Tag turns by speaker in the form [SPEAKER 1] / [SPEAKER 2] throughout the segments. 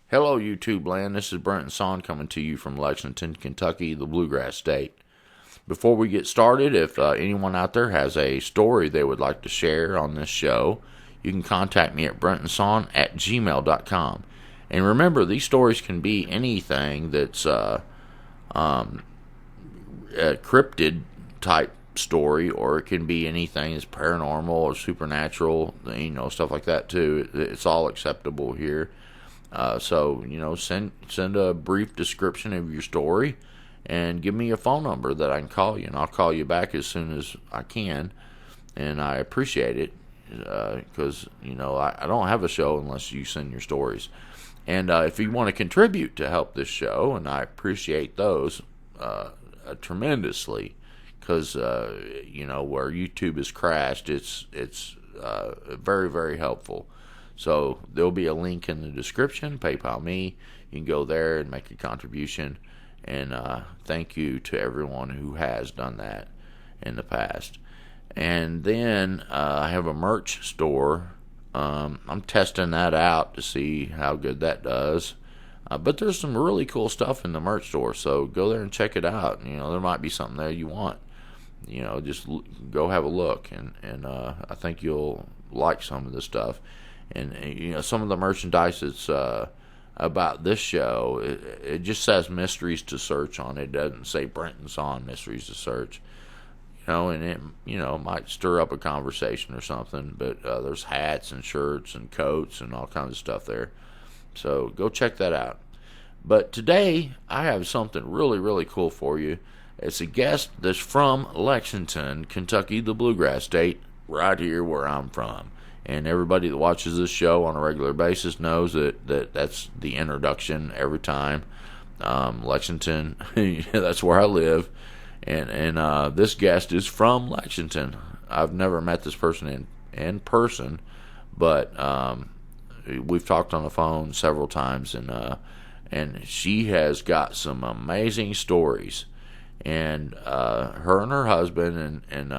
[SPEAKER 1] Hello, YouTube land. This is Brenton coming to you from Lexington, Kentucky, the Bluegrass State. Before we get started, if anyone out there has a story they would like to share on this show, you can contact me at brentonsawin@gmail.com. And remember, these stories can be anything that's a cryptid type story, or it can be anything that's paranormal or supernatural, stuff like that too. It's all acceptable here. So send a brief description of your story and give me a phone number that I can call you, and I'll call you back as soon as I can. And I appreciate it because I don't have a show unless you send your stories. And if you want to contribute to help this show, and I appreciate those tremendously, because where YouTube has crashed, it's very, very helpful. So there'll be a link in the description, PayPal me. You can go there and make a contribution. And thank you to everyone who has done that in the past. And then I have a merch store. I'm testing that out to see how good that does. But there's some really cool stuff in the merch store, so go there and check it out. There might be something there you want. Just go have a look, and I think you'll like some of the stuff. And some of the merchandise that's about this show, it just says mysteries to search on it. It doesn't say Brenton Sawin mysteries to search. And it might stir up a conversation or something. But there's hats and shirts and coats and all kinds of stuff there. So go check that out. But today I have something really, really cool for you. It's a guest that's from Lexington, Kentucky, the Bluegrass State, right here where I'm from. And everybody that watches this show on a regular basis knows that's the introduction every time. Lexington, that's where I live. And this guest is from Lexington. I've never met this person in person, but we've talked on the phone several times, and she has got some amazing stories. And her and her husband and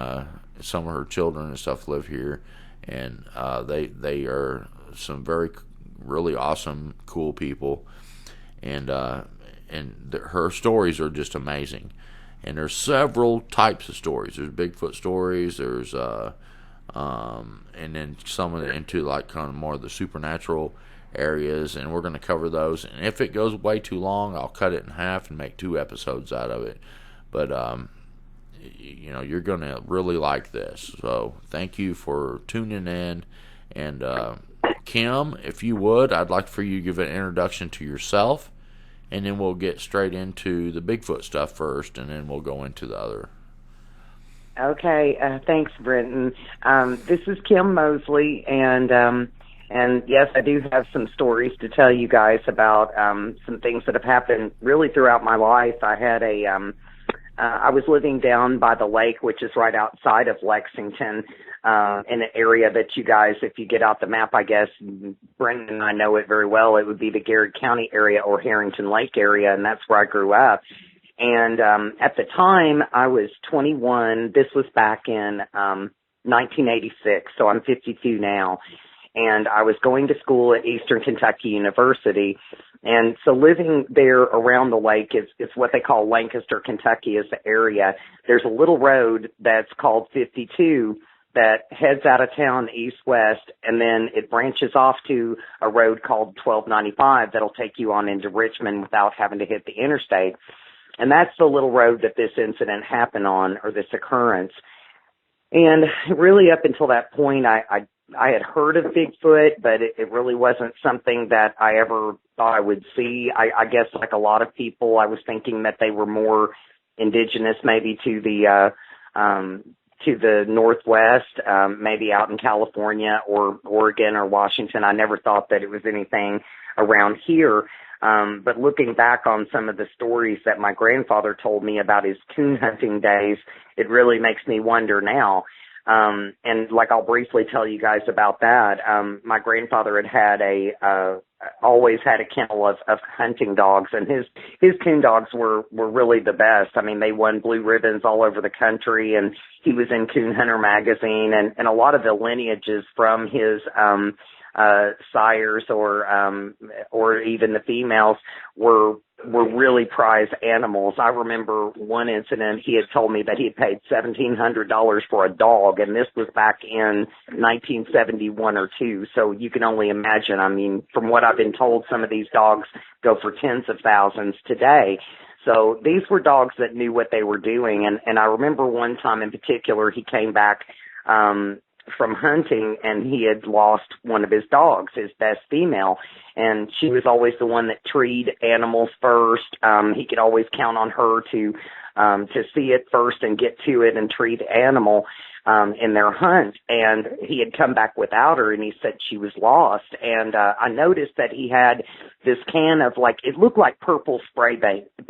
[SPEAKER 1] some of her children and stuff live here. And they are some really awesome, cool people, and her stories are just amazing. And there's several types of stories. There's Bigfoot stories. There's and then some of into like kind of more of the supernatural areas, and we're going to cover those. And if it goes way too long, I'll cut it in half and make 2 episodes out of it. But you're going to really like this. So thank you for tuning in. And Kim, if you would, I'd like for you to give an introduction to yourself, and then we'll get straight into the Bigfoot stuff first, and then we'll go into the other.
[SPEAKER 2] Okay, thanks, Brenton. This is Kim Mosley, and yes, I do have some stories to tell you guys about some things that have happened really throughout my life. I was living down by the lake, which is right outside of Lexington, in an area that you guys, if you get out the map, I guess, Brendan and I know it very well, it would be the Garrett County area or Harrington Lake area, and that's where I grew up. And at the time, I was 21. This was back in 1986, so I'm 52 now. And I was going to school at Eastern Kentucky University. And so living there around the lake is what they call Lancaster, Kentucky is the area. There's a little road that's called 52 that heads out of town east-west, and then it branches off to a road called 1295 that'll take you on into Richmond without having to hit the interstate. And that's the little road that this incident happened on, or this occurrence. And really up until that point, I had heard of Bigfoot, but it really wasn't something that I ever thought I would see. I guess like a lot of people, I was thinking that they were more indigenous maybe to the Northwest, maybe out in California or Oregon or Washington. I never thought that it was anything around here. But looking back on some of the stories that my grandfather told me about his coon hunting days, it really makes me wonder now. And like I'll briefly tell you guys about that. My grandfather had always had a kennel of hunting dogs, and his coon dogs were really the best. I mean, they won blue ribbons all over the country, and he was in Coon Hunter magazine, and a lot of the lineages from his sires or even the females were really prized animals. I remember one incident, he had told me that he had paid $1,700 for a dog, and this was back in 1971 or 2. So you can only imagine. I mean, from what I've been told, some of these dogs go for tens of thousands today. So these were dogs that knew what they were doing. And I remember one time in particular, he came back from hunting, and he had lost one of his dogs, his best female, and she was always the one that treed animals first. He could always count on her to see it first and get to it and treat the animal in their hunt. And he had come back without her, and he said she was lost. And I noticed that he had this can of, like, it looked like purple spray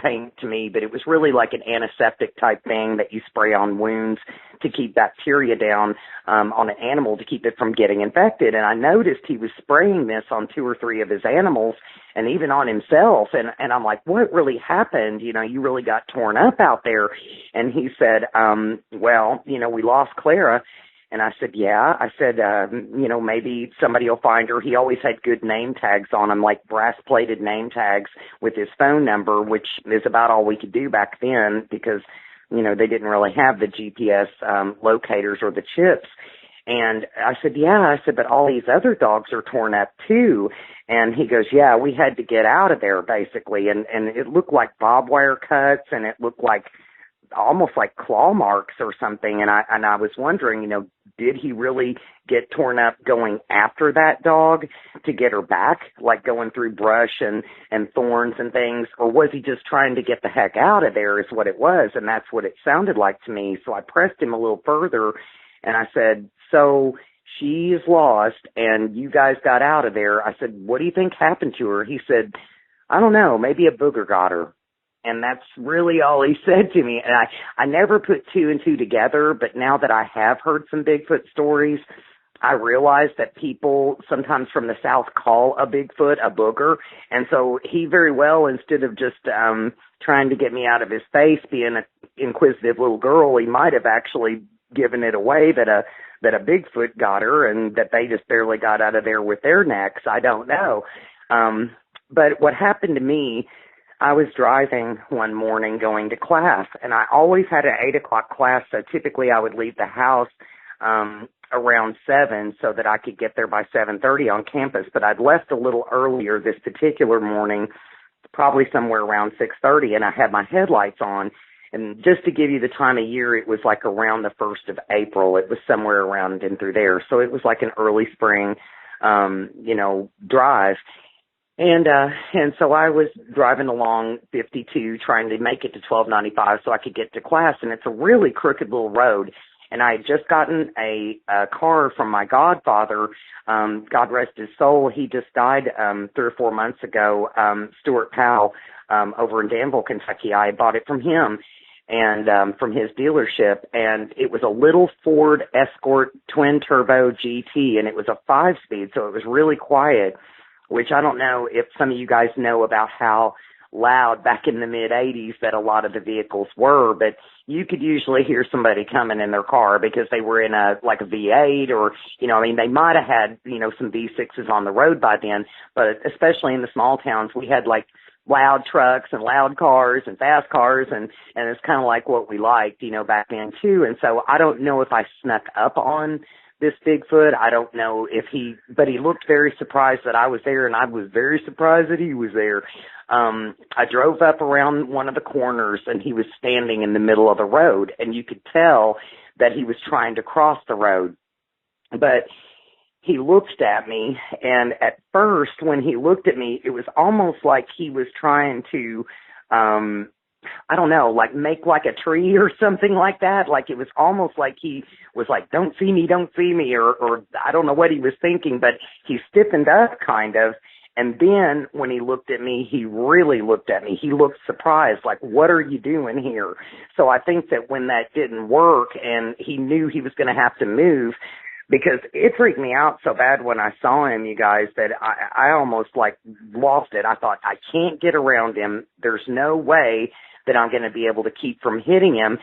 [SPEAKER 2] paint to me, but it was really like an antiseptic type thing that you spray on wounds to keep bacteria down on an animal to keep it from getting infected. And I noticed he was spraying this on 2 or 3 of his animals and even on himself. And I'm like, what really happened? You know, you really got torn up out there. And he said, well, you know, we lost Clara. And I said, yeah. I said, you know, maybe somebody will find her. He always had good name tags on him, like brass-plated name tags with his phone number, which is about all we could do back then because, you know, they didn't really have the GPS locators or the chips. And I said, yeah. I said, but all these other dogs are torn up too. And he goes, yeah, we had to get out of there basically. And it looked like barbed wire cuts, and it looked like almost like claw marks or something. And I was wondering, you know, did he really get torn up going after that dog to get her back, like going through brush and thorns and things? Or was he just trying to get the heck out of there is what it was? And that's what it sounded like to me. So I pressed him a little further and I said, so she is lost and you guys got out of there. I said, what do you think happened to her? He said, I don't know, maybe a booger got her. And that's really all he said to me. And I never put 2 and 2 together, but now that I have heard some Bigfoot stories, I realize that people sometimes from the South call a Bigfoot a booger. And so he very well, instead of just trying to get me out of his face, being an inquisitive little girl, he might have actually given it away that a Bigfoot got her and that they just barely got out of there with their necks. I don't know. But what happened to me, I was driving one morning going to class, and I always had an 8 o'clock class, so typically I would leave the house around 7 so that I could get there by 7:30 on campus, but I'd left a little earlier this particular morning, probably somewhere around 6:30, and I had my headlights on. And just to give you the time of year, it was like around the 1st of April. It was somewhere around in through there. So it was like an early spring, you know, drive. And so I was driving along 52 trying to make it to 1295 so I could get to class. And it's a really crooked little road. And I had just gotten a car from my godfather. God rest his soul. He just died 3 or 4 months ago, Stuart Powell, over in Danville, Kentucky. I bought it from him and from his dealership. And it was a little Ford Escort twin turbo GT, and it was a 5-speed, so it was really quiet, which I don't know if some of you guys know about how loud back in the mid-'80s that a lot of the vehicles were, but you could usually hear somebody coming in their car because they were in a V8 or, you know, I mean, they might have had, you know, some V6s on the road by then, but especially in the small towns, we had like loud trucks and loud cars and fast cars, and it's kind of like what we liked, you know, back then too. And so I don't know if I snuck up on this Bigfoot. I don't know if but he looked very surprised that I was there, and I was very surprised that he was there. I drove up around one of the corners, and he was standing in the middle of the road, and you could tell that he was trying to cross the road. But he looked at me, and at first, when he looked at me, it was almost like he was trying to, I don't know, like make like a tree or something like that. Like it was almost like he was like, don't see me, or I don't know what he was thinking, but he stiffened up kind of. And then when he looked at me, he really looked at me. He looked surprised, like, what are you doing here? So I think that when that didn't work and he knew he was going to have to move, because it freaked me out so bad when I saw him, you guys, that I almost like lost it. I thought, I can't get around him. There's no way that I'm going to be able to keep from hitting him.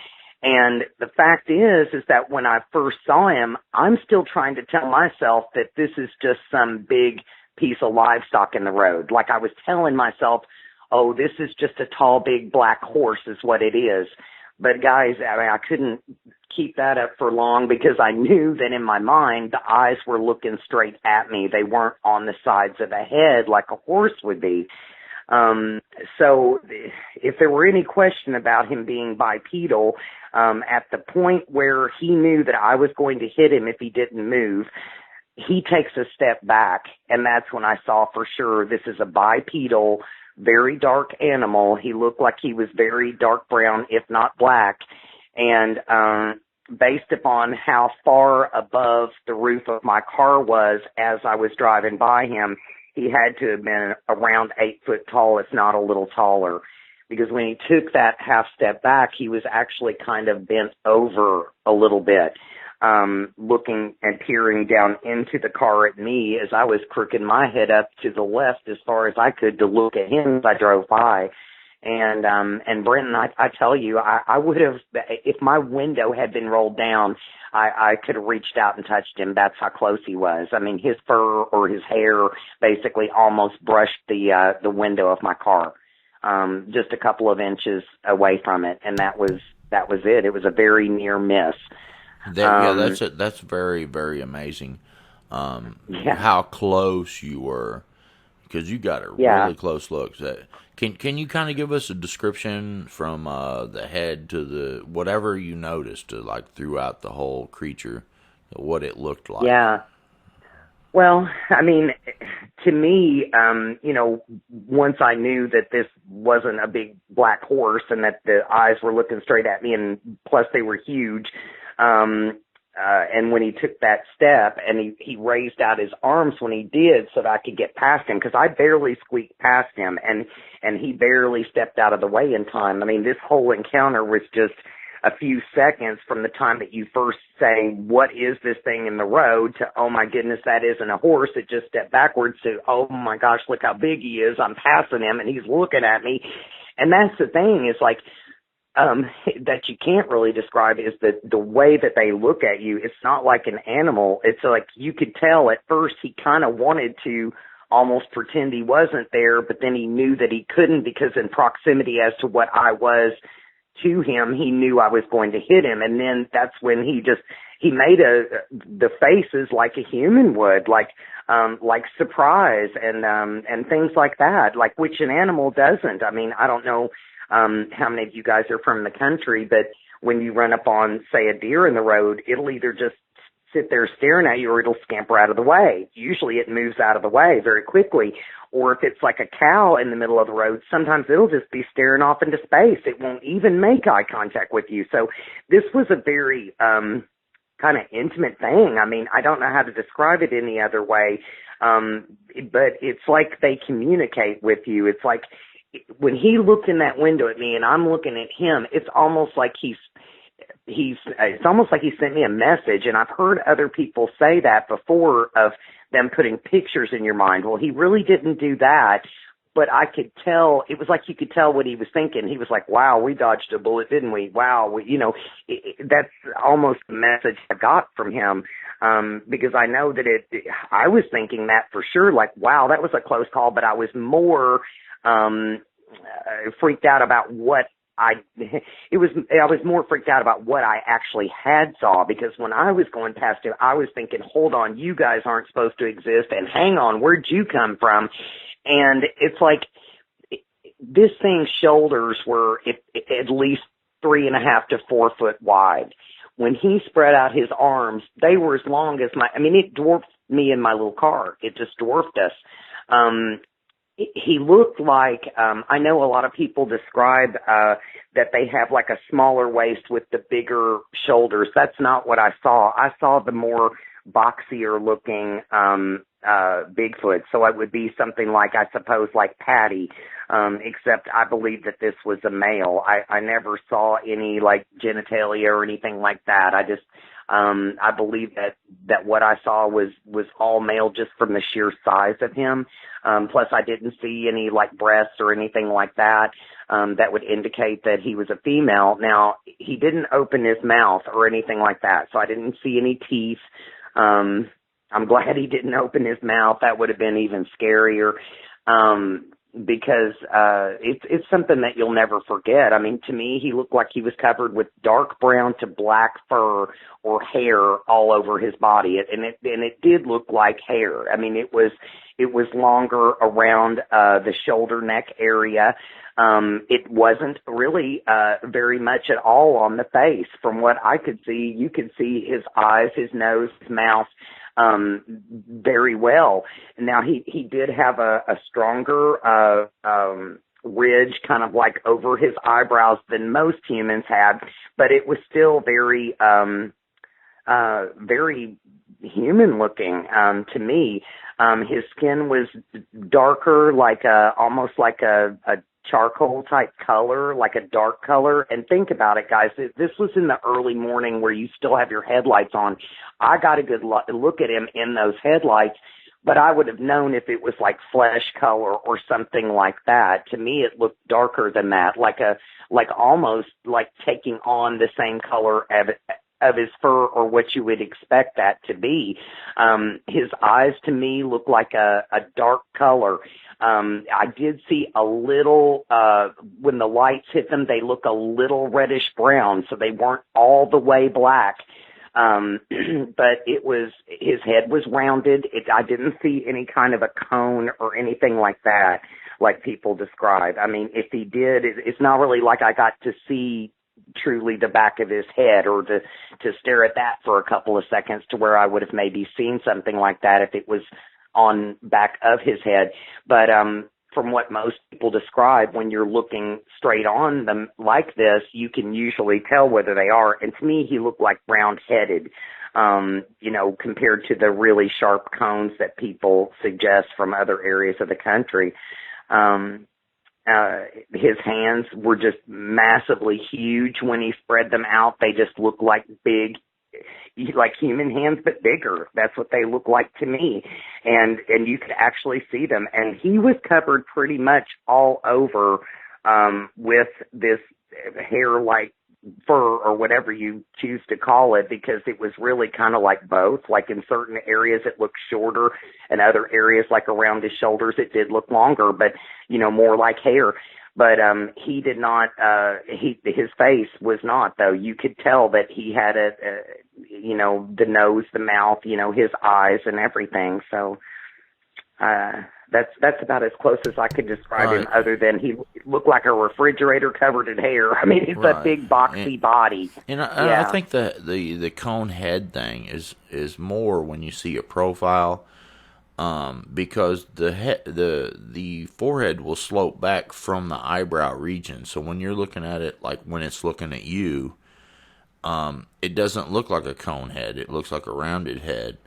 [SPEAKER 2] And the fact is that when I first saw him, I'm still trying to tell myself that this is just some big piece of livestock in the road. Like I was telling myself, oh, this is just a tall, big black horse is what it is. But guys, I mean, I couldn't keep that up for long because I knew that in my mind, the eyes were looking straight at me. They weren't on the sides of the head like a horse would be. So if there were any question about him being bipedal, at the point where he knew that I was going to hit him if he didn't move, he takes a step back, and that's when I saw for sure this is a bipedal, very dark animal. He looked like he was very dark brown, if not black, and based upon how far above the roof of my car was as I was driving by him, he had to have been around 8 foot tall, if not a little taller, because when he took that half step back, he was actually kind of bent over a little bit, looking and peering down into the car at me as I was crooking my head up to the left as far as I could to look at him as I drove by. And Brenton, I tell you, I would have, if my window had been rolled down, I could have reached out and touched him. That's how close he was. I mean, his fur or his hair basically almost brushed the window of my car, just a couple of inches away from it. And that was it. It was a very near miss.
[SPEAKER 1] That's very, very amazing. How close you were, because you got a really close look. Can you kind of give us a description from the head to the whatever you noticed, like throughout the whole creature, what it looked like?
[SPEAKER 2] Yeah. Well, I mean, to me, once I knew that this wasn't a big black horse and that the eyes were looking straight at me, and plus they were huge. And when he took that step and he raised out his arms when he did so that I could get past him, because I barely squeaked past him and he barely stepped out of the way in time. I mean, this whole encounter was just a few seconds from the time that you first say, what is this thing in the road, to, oh my goodness, that isn't a horse. It just stepped backwards to, oh my gosh, look how big he is. I'm passing him and he's looking at me. And that's the thing, is like, that you can't really describe, is that the way that they look at you, it's not like an animal. It's like you could tell at first he kind of wanted to almost pretend he wasn't there, but then he knew that he couldn't, because in proximity as to what I was to him, he knew I was going to hit him. And then that's when he made the faces like a human would, like surprise and things like that, like which an animal doesn't. I mean, I don't know how many of you guys are from the country, but when you run up on, say, a deer in the road, it'll either just sit there staring at you or it'll scamper out of the way. Usually it moves out of the way very quickly. Or if it's like a cow in the middle of the road, sometimes it'll just be staring off into space. It won't even make eye contact with you. So this was a very kind of intimate thing. I mean, I don't know how to describe it any other way, but it's like they communicate with you. It's like when he looked in that window at me and I'm looking at him, it's almost like it's almost like he sent me a message. And I've heard other people say that before, of them putting pictures in your mind. Well, he really didn't do that, but I could tell, it was like you could tell what he was thinking. He was like, wow, we dodged a bullet, didn't we? Wow. That's almost the message I got from him. Because I know that I was thinking that for sure, like, wow, that was a close call, but I was more, freaked out about what I was more freaked out about what I actually had saw, because when I was going past him, I was thinking, hold on, you guys aren't supposed to exist, and hang on, where'd you come from? And it's like, this thing's shoulders were at least 3.5 to 4 foot wide. When he spread out his arms, they were as long as it dwarfed me in my little car. It just dwarfed us. He looked like, I know a lot of people describe that they have like a smaller waist with the bigger shoulders. That's not what I saw. I saw the more boxier looking Bigfoot. So it would be something like, I suppose, like Patty, except I believe that this was a male. I never saw any like genitalia or anything like that. I believe that what I saw was all male just from the sheer size of him. Plus I didn't see any like breasts or anything like that, that would indicate that he was a female. Now, he didn't open his mouth or anything like that, so I didn't see any teeth. I'm glad he didn't open his mouth. That would have been even scarier. Because it's something that you'll never forget. I mean, to me, he looked like he was covered with dark brown to black fur or hair all over his body, and it did look like hair. I mean, it was longer around the shoulder neck area. It wasn't really very much at all on the face. From what I could see, you could see his eyes, his nose, his mouth, very well. Now he did have a stronger ridge kind of like over his eyebrows than most humans have, but it was still very very human looking to me. His skin was darker, like almost like a charcoal type color, like a dark color. And think about it, guys. This was in the early morning where you still have your headlights on. I got a good look at him in those headlights, but I would have known if it was like flesh color or something like that. To me, it looked darker than that, like almost like taking on the same color of his fur, or what you would expect that to be. His eyes to me look like a dark color. I did see a little, when the lights hit them, they look a little reddish brown, so they weren't all the way black. But his head was rounded. I didn't see any kind of a cone or anything like that, like people describe. I mean, if he did, it's not really like I got to see truly the back of his head, or to stare at that for a couple of seconds to where I would have maybe seen something like that if it was on back of his head. But from what most people describe, when you're looking straight on them like this, you can usually tell whether they are. And to me, he looked like round-headed, compared to the really sharp cones that people suggest from other areas of the country. His hands were just massively huge. When he spread them out, they just looked like big, like human hands, but bigger. That's what they look like to me. And you could actually see them. And he was covered pretty much all over, with this hair-like fur, or whatever you choose to call it, because it was really kind of like both. Like in certain areas it looked shorter, and other areas like around his shoulders it did look longer, but more like hair. But he did not, his face was not, though. You could tell that he had the nose, the mouth, his eyes and everything. So that's about as close as I could describe him, other than he looked like a refrigerator covered in hair. I mean, it's a big boxy body. And
[SPEAKER 1] I think the cone head thing is more when you see a profile, because the forehead will slope back from the eyebrow region. So when you're looking at it, like when it's looking at you, it doesn't look like a cone head. It looks like a rounded head.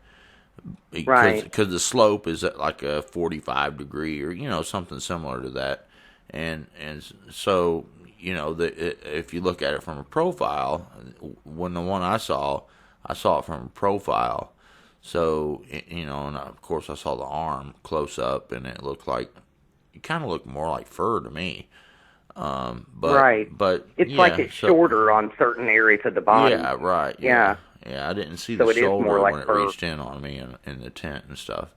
[SPEAKER 2] Right.
[SPEAKER 1] Because the slope is at like a 45 degree, or something similar to that, and so if you look at it from a profile, when the one I saw it from a profile, so and of course I saw the arm close up, and it kind of looked more like fur to me. But
[SPEAKER 2] it's like it's shorter on certain areas of the body.
[SPEAKER 1] Yeah, right. Yeah, I didn't see the shoulder when it reached in on me in the tent and stuff.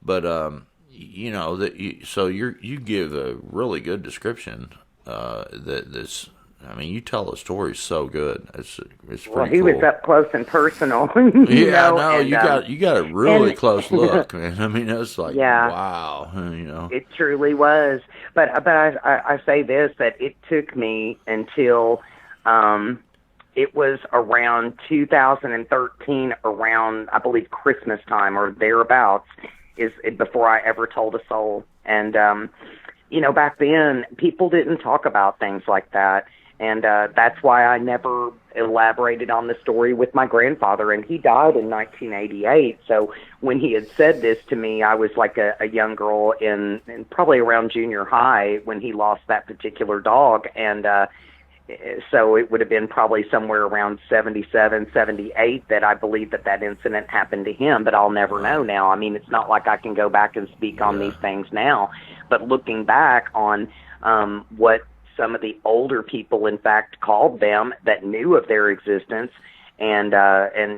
[SPEAKER 1] But so you give a really good description. You tell the story so good. It's pretty
[SPEAKER 2] well, he
[SPEAKER 1] cool.
[SPEAKER 2] was up close and personal.
[SPEAKER 1] You got a really close look, man. I mean, it's like wow.
[SPEAKER 2] It truly was. But I say this, that it took me until it was around 2013, around, I believe, Christmas time or thereabouts, is before I ever told a soul. And, back then, people didn't talk about things like that. And that's why I never elaborated on the story with my grandfather. And he died in 1988. So when he had said this to me, I was like a young girl in probably around junior high when he lost that particular dog. And so it would have been probably somewhere around 77, 78 that I believe that incident happened to him, but I'll never know now. I mean, it's not like I can go back and speak on these things now, but looking back on what some of the older people, in fact, called them that knew of their existence, and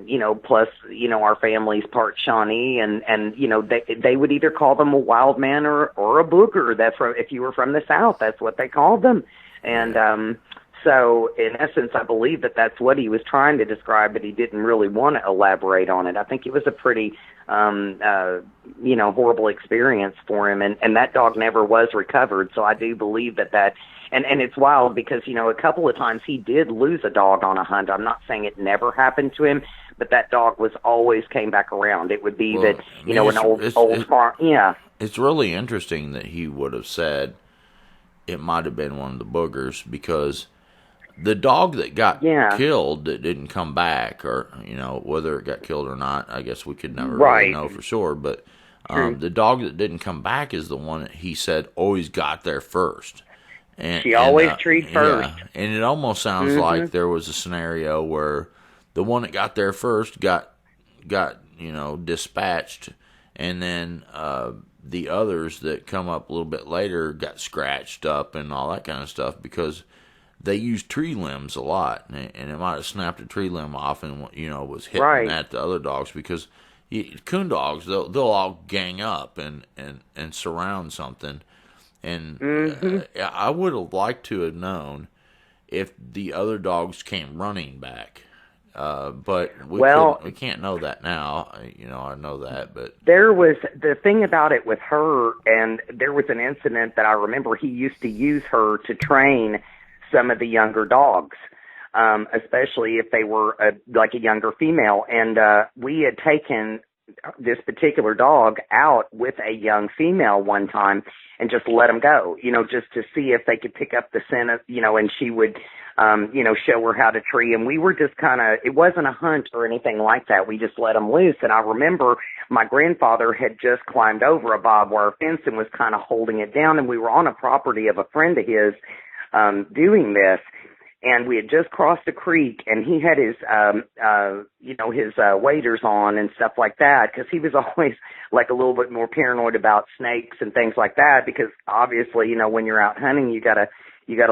[SPEAKER 2] you know, plus, you know, our family's part Shawnee, and you know, they would either call them a wild man or a booger. That's if you were from the South, that's what they called them. And so in essence, I believe that that's what he was trying to describe, but he didn't really want to elaborate on it. I think it was a pretty you know, horrible experience for him, and that dog never was recovered. So I do believe that and it's wild because, you know, a couple of times he did lose a dog on a hunt. I'm not saying it never happened to him, but that dog was always came back around. It would be that, you know, an old farm. Yeah.
[SPEAKER 1] It's really interesting that he would have said it might have been one of the boogers, because the dog that got killed that didn't come back, or, you know, whether it got killed or not, I guess we could never really know for sure. But the dog that didn't come back is the one that he said always got there first. And,
[SPEAKER 2] she always treed first.
[SPEAKER 1] Yeah, and it almost sounds like there was a scenario where the one that got there first got you know, dispatched, and then the others that come up a little bit later got scratched up and all that kind of stuff, because they use tree limbs a lot, and it might have snapped a tree limb off and, you know, was hitting at the other dogs, because coon dogs, they'll all gang up and surround something. And I would have liked to have known if the other dogs came running back. But we can't know that now. You know, I know that, but
[SPEAKER 2] there was the thing about it with her, and there was an incident that I remember. He used to use her to train some of the younger dogs, especially if they were like a younger female. And we had taken this particular dog out with a young female one time and just let them go, you know, just to see if they could pick up the scent of, you know, and she would, you know, show her how to tree. And we were just kind of, it wasn't a hunt or anything like that. We just let them loose. And I remember my grandfather had just climbed over a barbed wire fence and was kind of holding it down. And we were on a property of a friend of his, doing this. And we had just crossed a creek, and he had his, you know, his waders on and stuff like that, because he was always like a little bit more paranoid about snakes and things like that, because obviously, you know, when you're out hunting, you gotta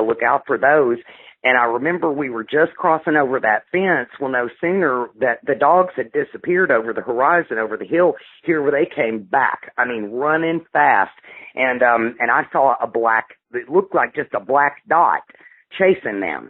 [SPEAKER 2] look out for those. And I remember we were just crossing over that fence. Well, no sooner that the dogs had disappeared over the horizon, over the hill, here where they came back. I mean, running fast. And I saw it looked like just a black dot chasing them.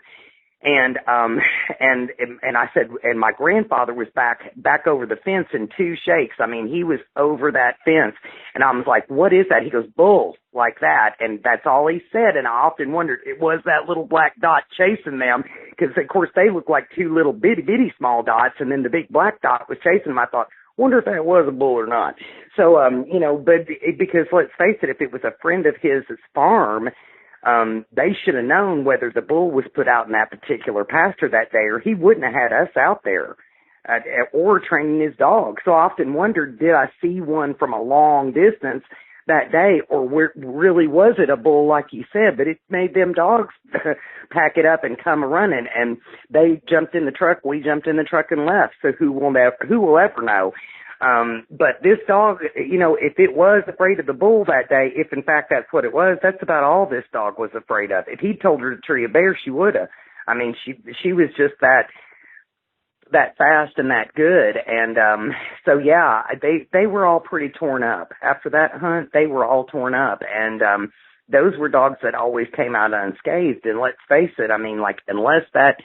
[SPEAKER 2] And I said, and my grandfather was back over the fence in two shakes. I mean, he was over that fence, and I was like, what is that? He goes, bull, like that. And that's all he said. And I often wondered, it was that little black dot chasing them, because of course they look like two little bitty small dots. And then the big black dot was chasing them. I thought, wonder if that was a bull or not. So, you know, but because let's face it, if it was a friend of his farm, they should have known whether the bull was put out in that particular pasture that day, or he wouldn't have had us out there or training his dog. So I often wondered, did I see one from a long distance that day, or really was it a bull like you said? But it made them dogs pack it up and come running, and they jumped in the truck. We jumped in the truck and left. So who will ever know? But this dog, you know, if it was afraid of the bull that day, if in fact that's what it was, that's about all this dog was afraid of. If he told her to tree a bear, she would have. I mean, she was just that fast and that good. And, so yeah, they were all pretty torn up after that hunt. They were all torn up. And, those were dogs that always came out unscathed. And let's face it, I mean, like, unless that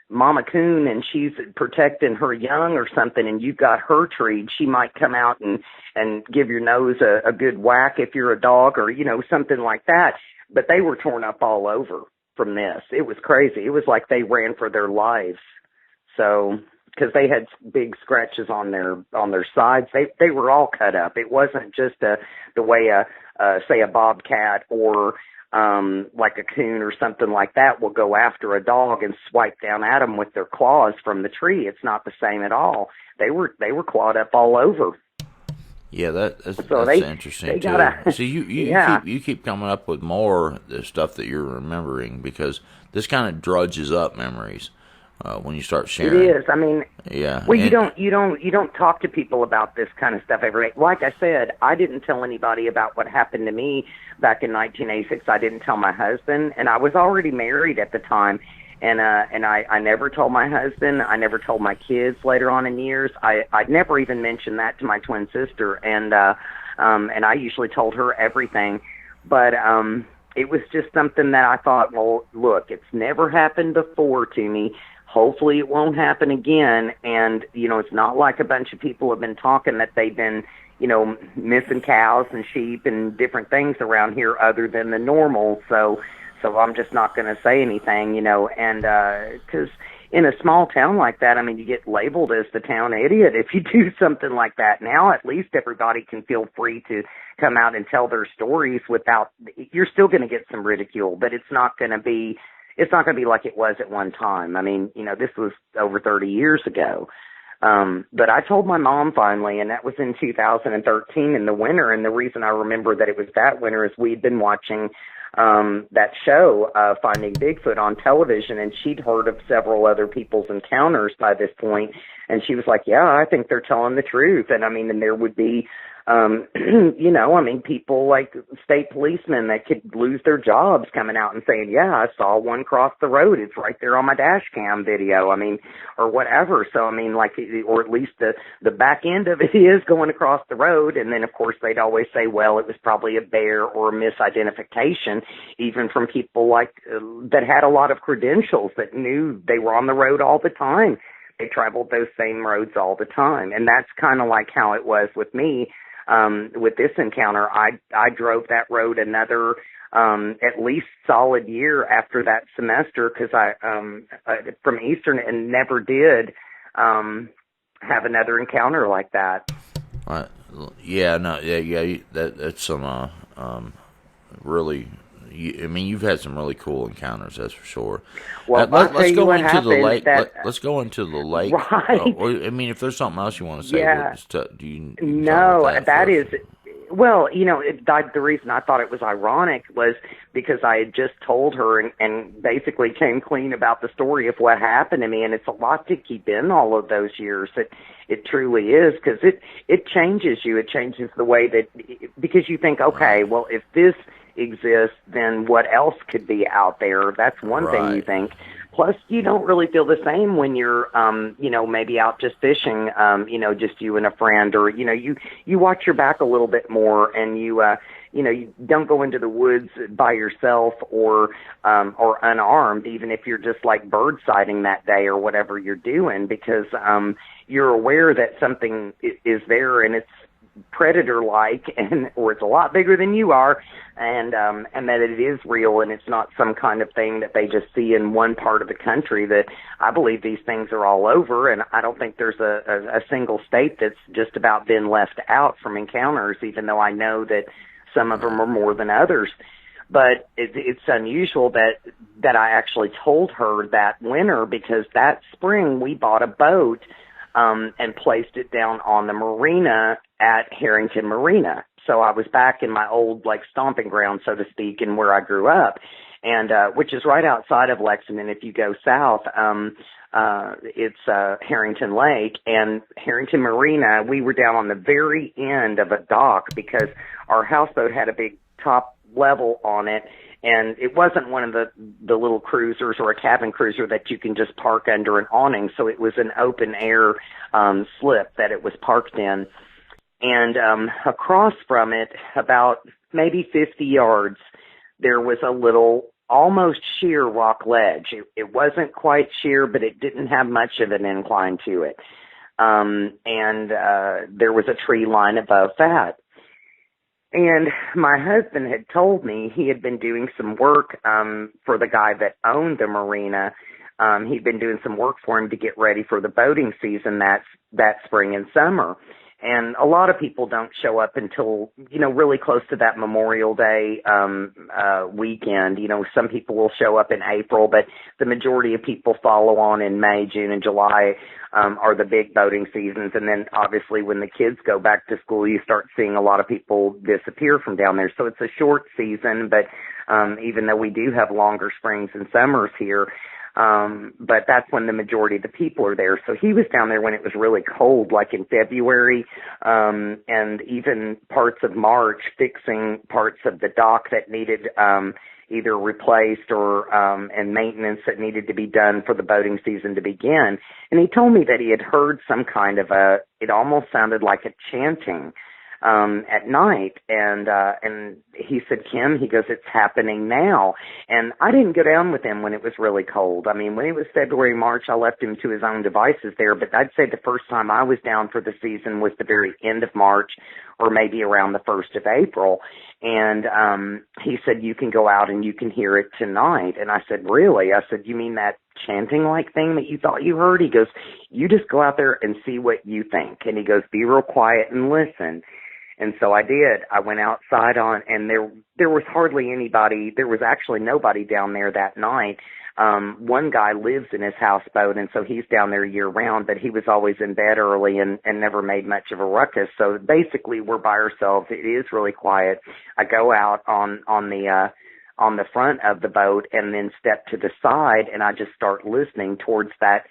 [SPEAKER 2] mama coon and she's protecting her young or something and you've got her treed, she might come out and give your nose a good whack if you're a dog, or, you know, something like that. But they were torn up all over from this. It was crazy. It was like they ran for their lives. So, because they had big scratches on their sides, they were all cut up. It wasn't just the way say a bobcat or like a coon or something like that will go after a dog and swipe down at them with their claws from the tree. It's not the same at all. They were clawed up all over.
[SPEAKER 1] Yeah, that's
[SPEAKER 2] So
[SPEAKER 1] interesting
[SPEAKER 2] they
[SPEAKER 1] too.
[SPEAKER 2] gotta,
[SPEAKER 1] See,
[SPEAKER 2] yeah.
[SPEAKER 1] you keep coming up with more the stuff that you're remembering, because this kind of drudges up memories when you start
[SPEAKER 2] It
[SPEAKER 1] sharing.
[SPEAKER 2] is. I mean,
[SPEAKER 1] Yeah,
[SPEAKER 2] well,
[SPEAKER 1] and
[SPEAKER 2] you don't talk to people about this kind of stuff every day. Like I said, I didn't tell anybody about what happened to me back in 1986. I didn't tell my husband, and I was already married at the time. And I never told my husband. I never told my kids later on in years. I'd never even mentioned that to my twin sister, and I usually told her everything. But it was just something that I thought, well, look, it's never happened before to me. Hopefully it won't happen again. And, you know, it's not like a bunch of people have been talking that they've been, you know, missing cows and sheep and different things around here other than the normal. So I'm just not going to say anything, you know, and because in a small town like that, I mean, you get labeled as the town idiot if you do something like that. Now at least everybody can feel free to come out and tell their stories without, you're still going to get some ridicule, but it's not going to be like it was at one time. I mean, you know, this was over 30 years ago. But I told my mom finally, and that was in 2013 in the winter. And the reason I remember that it was that winter is we'd been watching that show, Finding Bigfoot, on television, and she'd heard of several other people's encounters by this point, and she was like, yeah, I think they're telling the truth. And I mean, and there would be, you know, I mean, people like state policemen that could lose their jobs coming out and saying, yeah, I saw one cross the road. It's right there on my dash cam video. I mean, or whatever. So, I mean, like, or at least the back end of it is going across the road. And then, of course, they'd always say, well, it was probably a bear or a misidentification, even from people like that had a lot of credentials that knew they were on the road all the time. They traveled those same roads all the time. And that's kind of like how it was with me. With this encounter, I drove that road another at least solid year after that semester, because I from Eastern, and never did have another encounter like that.
[SPEAKER 1] yeah, no, yeah, that's some really. I mean, you've had some really cool encounters, that's for sure.
[SPEAKER 2] Well,
[SPEAKER 1] let's go into the lake.
[SPEAKER 2] That,
[SPEAKER 1] let's go into the lake.
[SPEAKER 2] Right.
[SPEAKER 1] Or, I mean, if there's something else you want to say,
[SPEAKER 2] Yeah.
[SPEAKER 1] do you
[SPEAKER 2] No, that is. Well, you know, the reason I thought it was ironic was because I had just told her and basically came clean about the story of what happened to me, and it's a lot to keep in all of those years. It truly is, because it changes you. It changes the way that, because you think, okay, well, if this exists, then what else could be out there? That's one thing you think. Plus, you don't really feel the same when you're, you know, maybe out just fishing, you know, just you and a friend, or, you know, you watch your back a little bit more, and you know, you don't go into the woods by yourself or unarmed, even if you're just like bird sighting that day or whatever you're doing, because, you're aware that something is there, and it's predator-like, and or it's a lot bigger than you are, and that it is real, and it's not some kind of thing that they just see in one part of the country. That I believe these things are all over, and I don't think there's a single state that's just about been left out from encounters, even though I know that some of them are more than others. But it's unusual that I actually told her that winter, because that spring we bought a boat and placed it down on the marina at Harrington Marina. So I was back in my old, like, stomping ground, so to speak, and where I grew up, and which is right outside of Lexington. If you go south, it's Harrington Lake, and Harrington Marina, we were down on the very end of a dock, because our houseboat had a big top level on it, and it wasn't one of the little cruisers or a cabin cruiser that you can just park under an awning. So it was an open air slip that it was parked in. And across from it, about maybe 50 yards, there was a little almost sheer rock ledge. It wasn't quite sheer, but it didn't have much of an incline to it. And there was a tree line above that. And my husband had told me he had been doing some work for the guy that owned the marina. He'd been doing some work for him to get ready for the boating season that spring and summer. And a lot of people don't show up until, you know, really close to that Memorial Day weekend. You know, some people will show up in April, but the majority of people follow on in May, June, and July are the big boating seasons. And then obviously when the kids go back to school, you start seeing a lot of people disappear from down there. So it's a short season, but even though we do have longer springs and summers here, but that's when the majority of the people are there. So he was down there when it was really cold, like in February, and even parts of March, fixing parts of the dock that needed, either replaced or, and maintenance that needed to be done for the boating season to begin. And he told me that he had heard some kind of it almost sounded like a chanting, at night. And he said, Kim, he goes, it's happening now. And I didn't go down with him when it was really cold. I mean, when it was February, March, I left him to his own devices there. But I'd say the first time I was down for the season was the very end of March, or maybe around the 1st of April. And he said, you can go out and you can hear it tonight. And I said, really? I said, you mean that chanting-like thing that you thought you heard? He goes, you just go out there and see what you think. And he goes, be real quiet and listen. And so I did. I went outside and there was hardly anybody. There was actually nobody down there that night. One guy lives in his houseboat, and so he's down there year round, but he was always in bed early and never made much of a ruckus. So basically we're by ourselves. It is really quiet. I go out on the front of the boat and then step to the side, and I just start listening towards that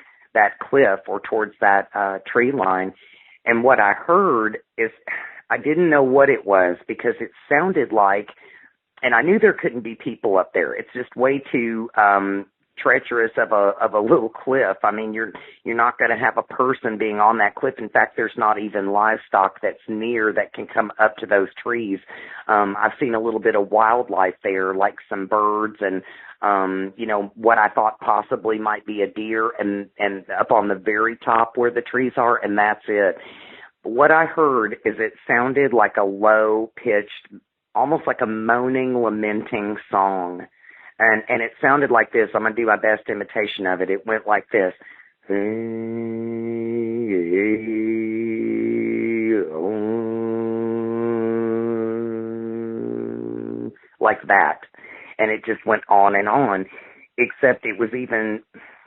[SPEAKER 2] cliff or towards that tree line. And what I heard is, I didn't know what it was because it sounded like, and I knew there couldn't be people up there. It's just way too treacherous of a little cliff. I mean, you're not going to have a person being on that cliff. In fact, there's not even livestock that's near that can come up to those trees. I've seen a little bit of wildlife there, like some birds and what I thought possibly might be a deer, and up on the very top where the trees are, and that's it. What I heard is it sounded like a low-pitched, almost like a moaning, lamenting song. And it sounded like this. I'm going to do my best imitation of it. It went like this. Like that. And it just went on, except it was even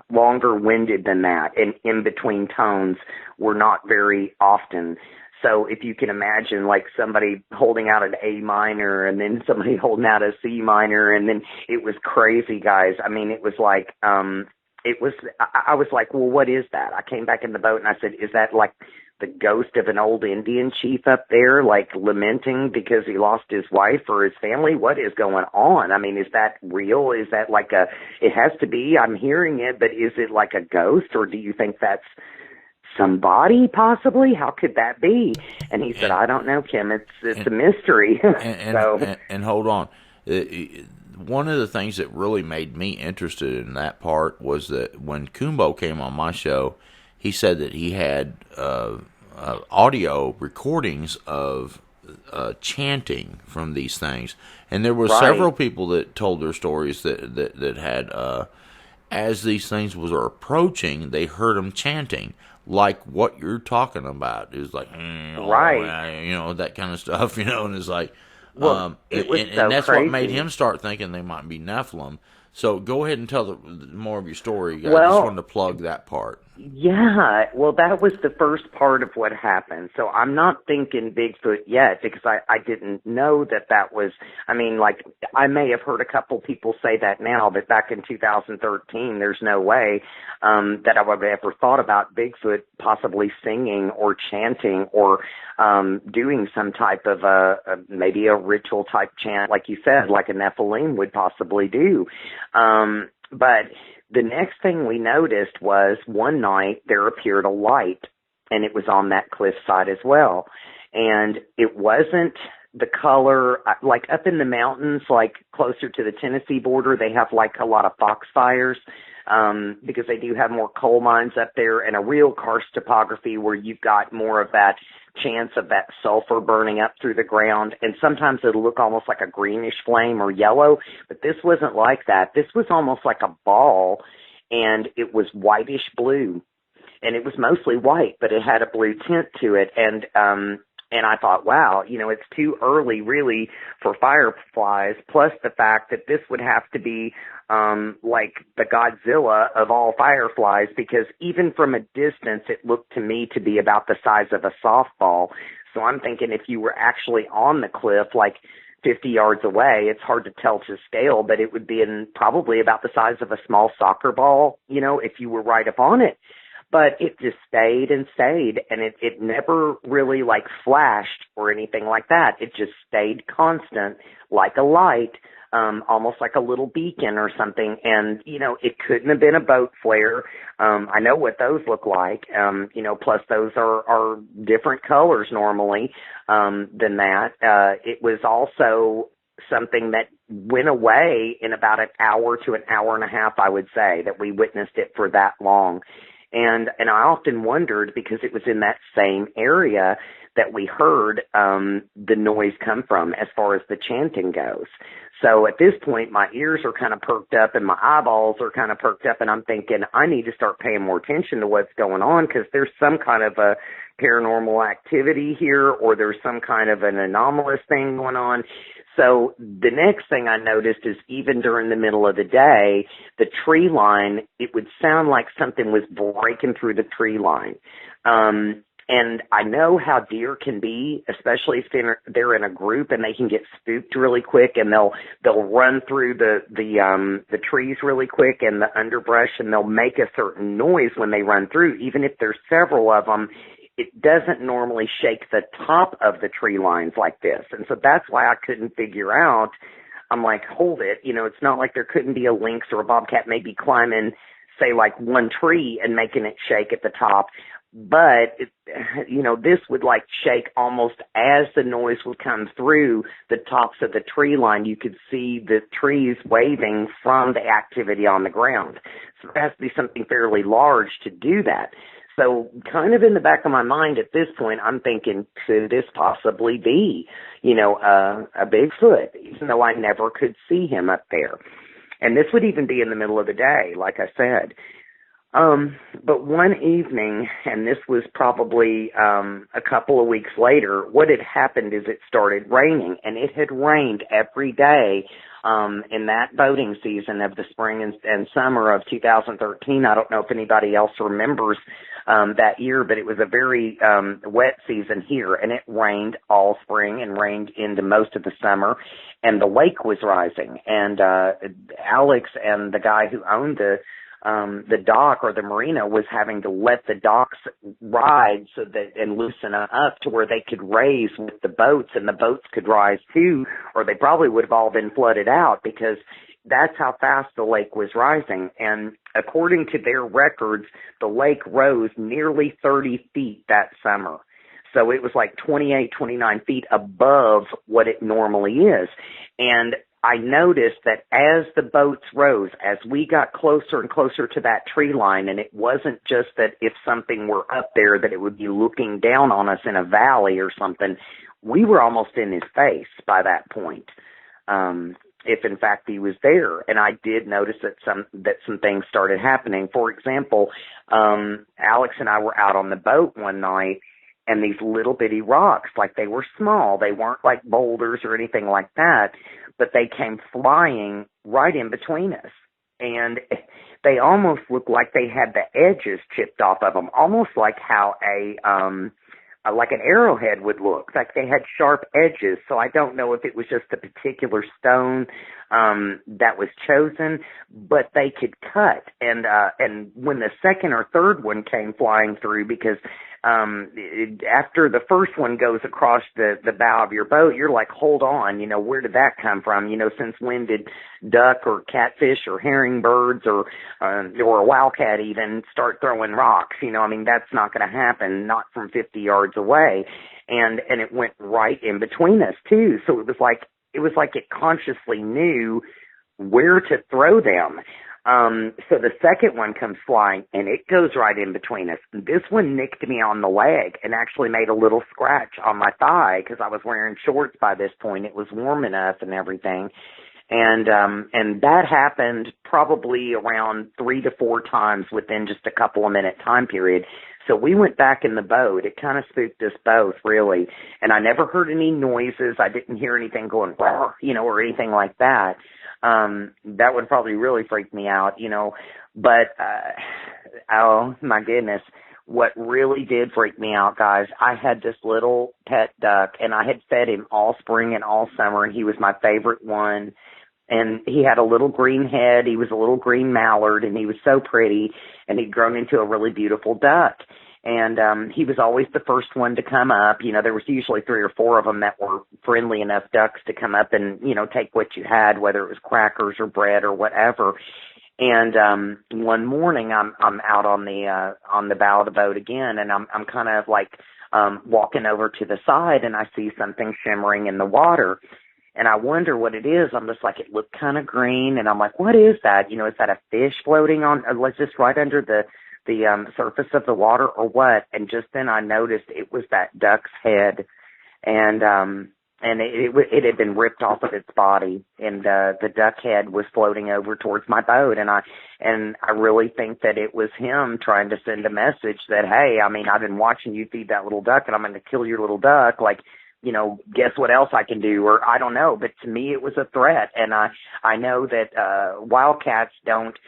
[SPEAKER 2] longer-winded than that, and in-between tones were not very often. So if you can imagine, like somebody holding out an A minor and then somebody holding out a C minor, and then it was crazy, guys. I mean, it was like, I was like, well, what is that? I came back in the boat and I said, is that like the ghost of an old Indian chief up there, like lamenting because he lost his wife or his family? What is going on? I mean, is that real? Is that like it has to be, I'm hearing it, but is it like a ghost, or do you think that's somebody possibly? How could that be? And he said, I don't know, Kim. It's a mystery.
[SPEAKER 1] And hold on. One of the things that really made me interested in that part was that when Kumbo came on my show, he said that he had audio recordings of chanting from these things, and there were several people that told their stories that had, as these things were approaching, they heard them chanting, like what you're talking about. It was like, that kind of stuff, and it's like,
[SPEAKER 2] well,
[SPEAKER 1] and that's crazy. What made him start thinking they might be Nephilim. So go ahead and tell more of your story. I just wanted to plug that part.
[SPEAKER 2] Yeah, well, that was the first part of what happened. So I'm not thinking Bigfoot yet because I didn't know that was, I mean, like, I may have heard a couple people say that now, but back in 2013, there's no way that I would have ever thought about Bigfoot possibly singing or chanting or doing some type of maybe a ritual type chant, like you said, like a Nephilim would possibly do. But the next thing we noticed was one night there appeared a light, and it was on that cliffside as well. And it wasn't the color, like up in the mountains, like closer to the Tennessee border, they have like a lot of foxfires, because they do have more coal mines up there and a real karst topography where you've got more of that chance of that sulfur burning up through the ground. And sometimes it'll look almost like a greenish flame or yellow, but this wasn't like that. This was almost like a ball, and it was whitish blue, and it was mostly white, but it had a blue tint to it. And And I thought, wow, it's too early really for fireflies, plus the fact that this would have to be like the Godzilla of all fireflies, because even from a distance, it looked to me to be about the size of a softball. So I'm thinking if you were actually on the cliff, like 50 yards away, it's hard to tell to scale, but it would be probably about the size of a small soccer ball, if you were right up on it. But it just stayed and stayed, and it never really like flashed or anything like that. It just stayed constant, like a light, almost like a little beacon or something. And, it couldn't have been a boat flare. I know what those look like, plus those are different colors normally than that. It was also something that went away in about an hour to an hour and a half, I would say, that we witnessed it for that long. And I often wondered, because it was in that same area that we heard the noise come from as far as the chanting goes. So at this point, my ears are kind of perked up and my eyeballs are kind of perked up, and I'm thinking I need to start paying more attention to what's going on, because there's some kind of a paranormal activity here, or there's some kind of an anomalous thing going on. So the next thing I noticed is, even during the middle of the day, the tree line, it would sound like something was breaking through the tree line. And I know how deer can be, especially if they're in a group and they can get spooked really quick, and they'll run through the trees really quick and the underbrush, and they'll make a certain noise when they run through. Even if there's several of them, it doesn't normally shake the top of the tree lines like this. And so that's why I couldn't figure out. I'm like, hold it. It's not like there couldn't be a lynx or a bobcat maybe climbing, say, like one tree and making it shake at the top. But, this would like shake almost as the noise would come through the tops of the tree line. You could see the trees waving from the activity on the ground. So it has to be something fairly large to do that. So kind of in the back of my mind at this point, I'm thinking, could this possibly be, a Bigfoot, even though I never could see him up there? And this would even be in the middle of the day, like I said. But one evening, and this was probably a couple of weeks later, what had happened is it started raining, and it had rained every day in that boating season of the spring and summer of 2013. I don't know if anybody else remembers that year, but it was a very wet season here, and it rained all spring and rained into most of the summer, and the lake was rising. And Alex and the guy who owned the dock or the marina was having to let the docks ride and loosen up to where they could raise with the boats, and the boats could rise too, or they probably would have all been flooded out, because that's how fast the lake was rising. And according to their records, the lake rose nearly 30 feet that summer. So it was like 28, 29 feet above what it normally is. And I noticed that as the boats rose, as we got closer and closer to that tree line, and it wasn't just that if something were up there that it would be looking down on us in a valley or something, we were almost in his face by that point, if in fact he was there. And I did notice that some things started happening. For example, Alex and I were out on the boat one night, and these little bitty rocks, like they were small, they weren't like boulders or anything like that, but they came flying right in between us. And they almost looked like they had the edges chipped off of them, almost like how like an arrowhead would look, like they had sharp edges. So I don't know if it was just a particular stone that was chosen, but they could cut. And when the second or third one came flying through, because after the first one goes across the bow of your boat, you're like, hold on, where did that come from? Since when did duck or catfish or herring birds or a wildcat even start throwing rocks? That's not going to happen, not from 50 yards away. And it went right in between us too. So it was like it consciously knew where to throw them. So the second one comes flying, and it goes right in between us. This one nicked me on the leg and actually made a little scratch on my thigh, because I was wearing shorts by this point. It was warm enough and everything. And that happened probably around 3 to 4 times within just a couple of minute time period. So we went back in the boat. It kind of spooked us both, really. And I never heard any noises. I didn't hear anything going, or anything like that. That would probably really freak me out, But, oh, my goodness. What really did freak me out, guys, I had this little pet duck, and I had fed him all spring and all summer, and he was my favorite one. And he had a little green head. He was a little green mallard, and he was so pretty, and he'd grown into a really beautiful duck. And he was always the first one to come up. There was usually 3 or 4 of them that were friendly enough ducks to come up and, take what you had, whether it was crackers or bread or whatever. And one morning I'm out on the bow of the boat again, and I'm kind of like walking over to the side, and I see something shimmering in the water. And I wonder what it is. I'm just like, it looked kind of green, and I'm like, what is that? Is that a fish floating on, just right under the surface of the water, or what? And just then I noticed it was that duck's head, and it had been ripped off of its body, and the duck head was floating over towards my boat, and I really think that it was him trying to send a message that, hey, I've been watching you feed that little duck, and I'm going to kill your little duck, like, guess what else I can do, or I don't know. But to me, it was a threat. And I know that wildcats don't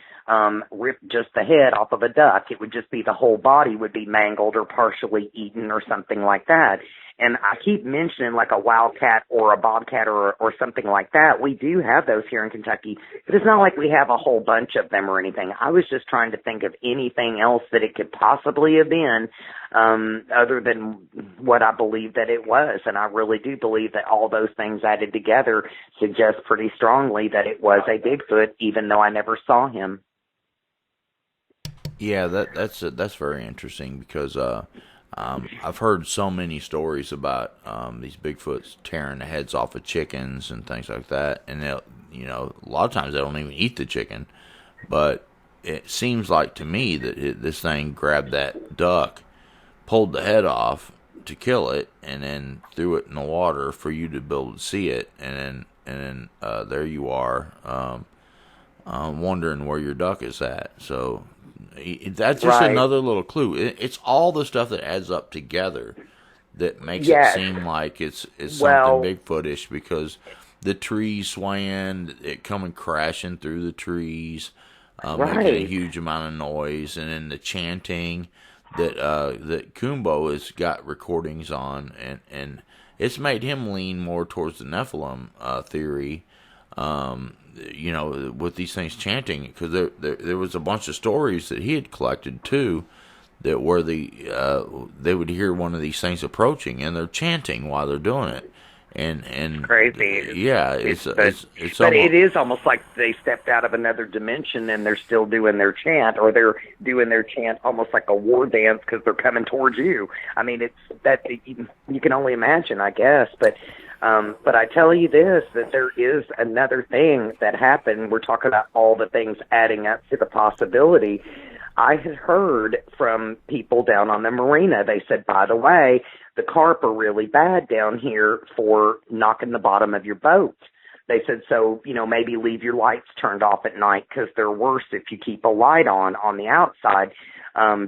[SPEAKER 2] rip just the head off of a duck. It would just be the whole body would be mangled or partially eaten or something like that. And I keep mentioning like a wildcat or a bobcat or something like that. We do have those here in Kentucky, but it's not like we have a whole bunch of them or anything. I was just trying to think of anything else that it could possibly have been, other than what I believe that it was. And I really do believe that all those things added together suggest pretty strongly that it was a Bigfoot, even though I never saw him.
[SPEAKER 1] Yeah, that's very interesting because I've heard so many stories about these Bigfoots tearing the heads off of chickens and things like that, and a lot of times they don't even eat the chicken. But it seems like to me that this thing grabbed that duck, pulled the head off to kill it, and then threw it in the water for you to be able to see it, and then there you are, wondering where your duck is at. So. That's just
[SPEAKER 2] right.
[SPEAKER 1] Another little clue. It's all the stuff that adds up together that makes it seem like it's something Bigfootish, because the trees swaying, it coming crashing through the trees, making a huge amount of noise, and then the chanting that Kumbo has got recordings on, and it's made him lean more towards the Nephilim theory. With these things chanting, because there was a bunch of stories that he had collected too, that where they would hear one of these things approaching, and they're chanting while they're doing it, and
[SPEAKER 2] crazy.
[SPEAKER 1] Yeah,
[SPEAKER 2] but it is almost like they stepped out of another dimension, and they're still doing their chant, or they're doing their chant almost like a war dance because they're coming towards you. It's that you can only imagine, I guess, but I tell you this, that there is another thing that happened. We're talking about all the things adding up to the possibility. I had heard from people down on the marina. They said, by the way, the carp are really bad down here for knocking the bottom of your boat. They said, so, maybe leave your lights turned off at night because they're worse if you keep a light on the outside.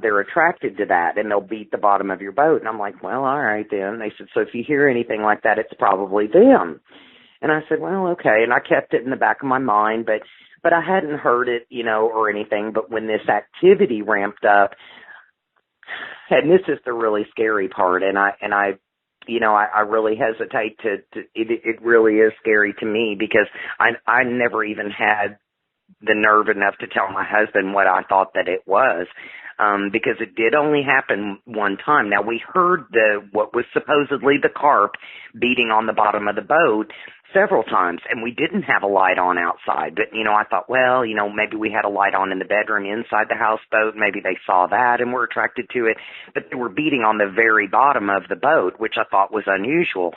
[SPEAKER 2] They're attracted to that, and they'll beat the bottom of your boat. And I'm like, well, all right then. They said, so if you hear anything like that, it's probably them. And I said, well, okay. And I kept it in the back of my mind, but I hadn't heard it, or anything. But when this activity ramped up, and this is the really scary part, and I really hesitate to it really is scary to me, because I never even had the nerve enough to tell my husband what I thought that it was, because it did only happen one time. Now, we heard what was supposedly the carp beating on the bottom of the boat several times, and we didn't have a light on outside. But, I thought, well, maybe we had a light on in the bedroom inside the houseboat. Maybe they saw that and were attracted to it. But they were beating on the very bottom of the boat, which I thought was unusual.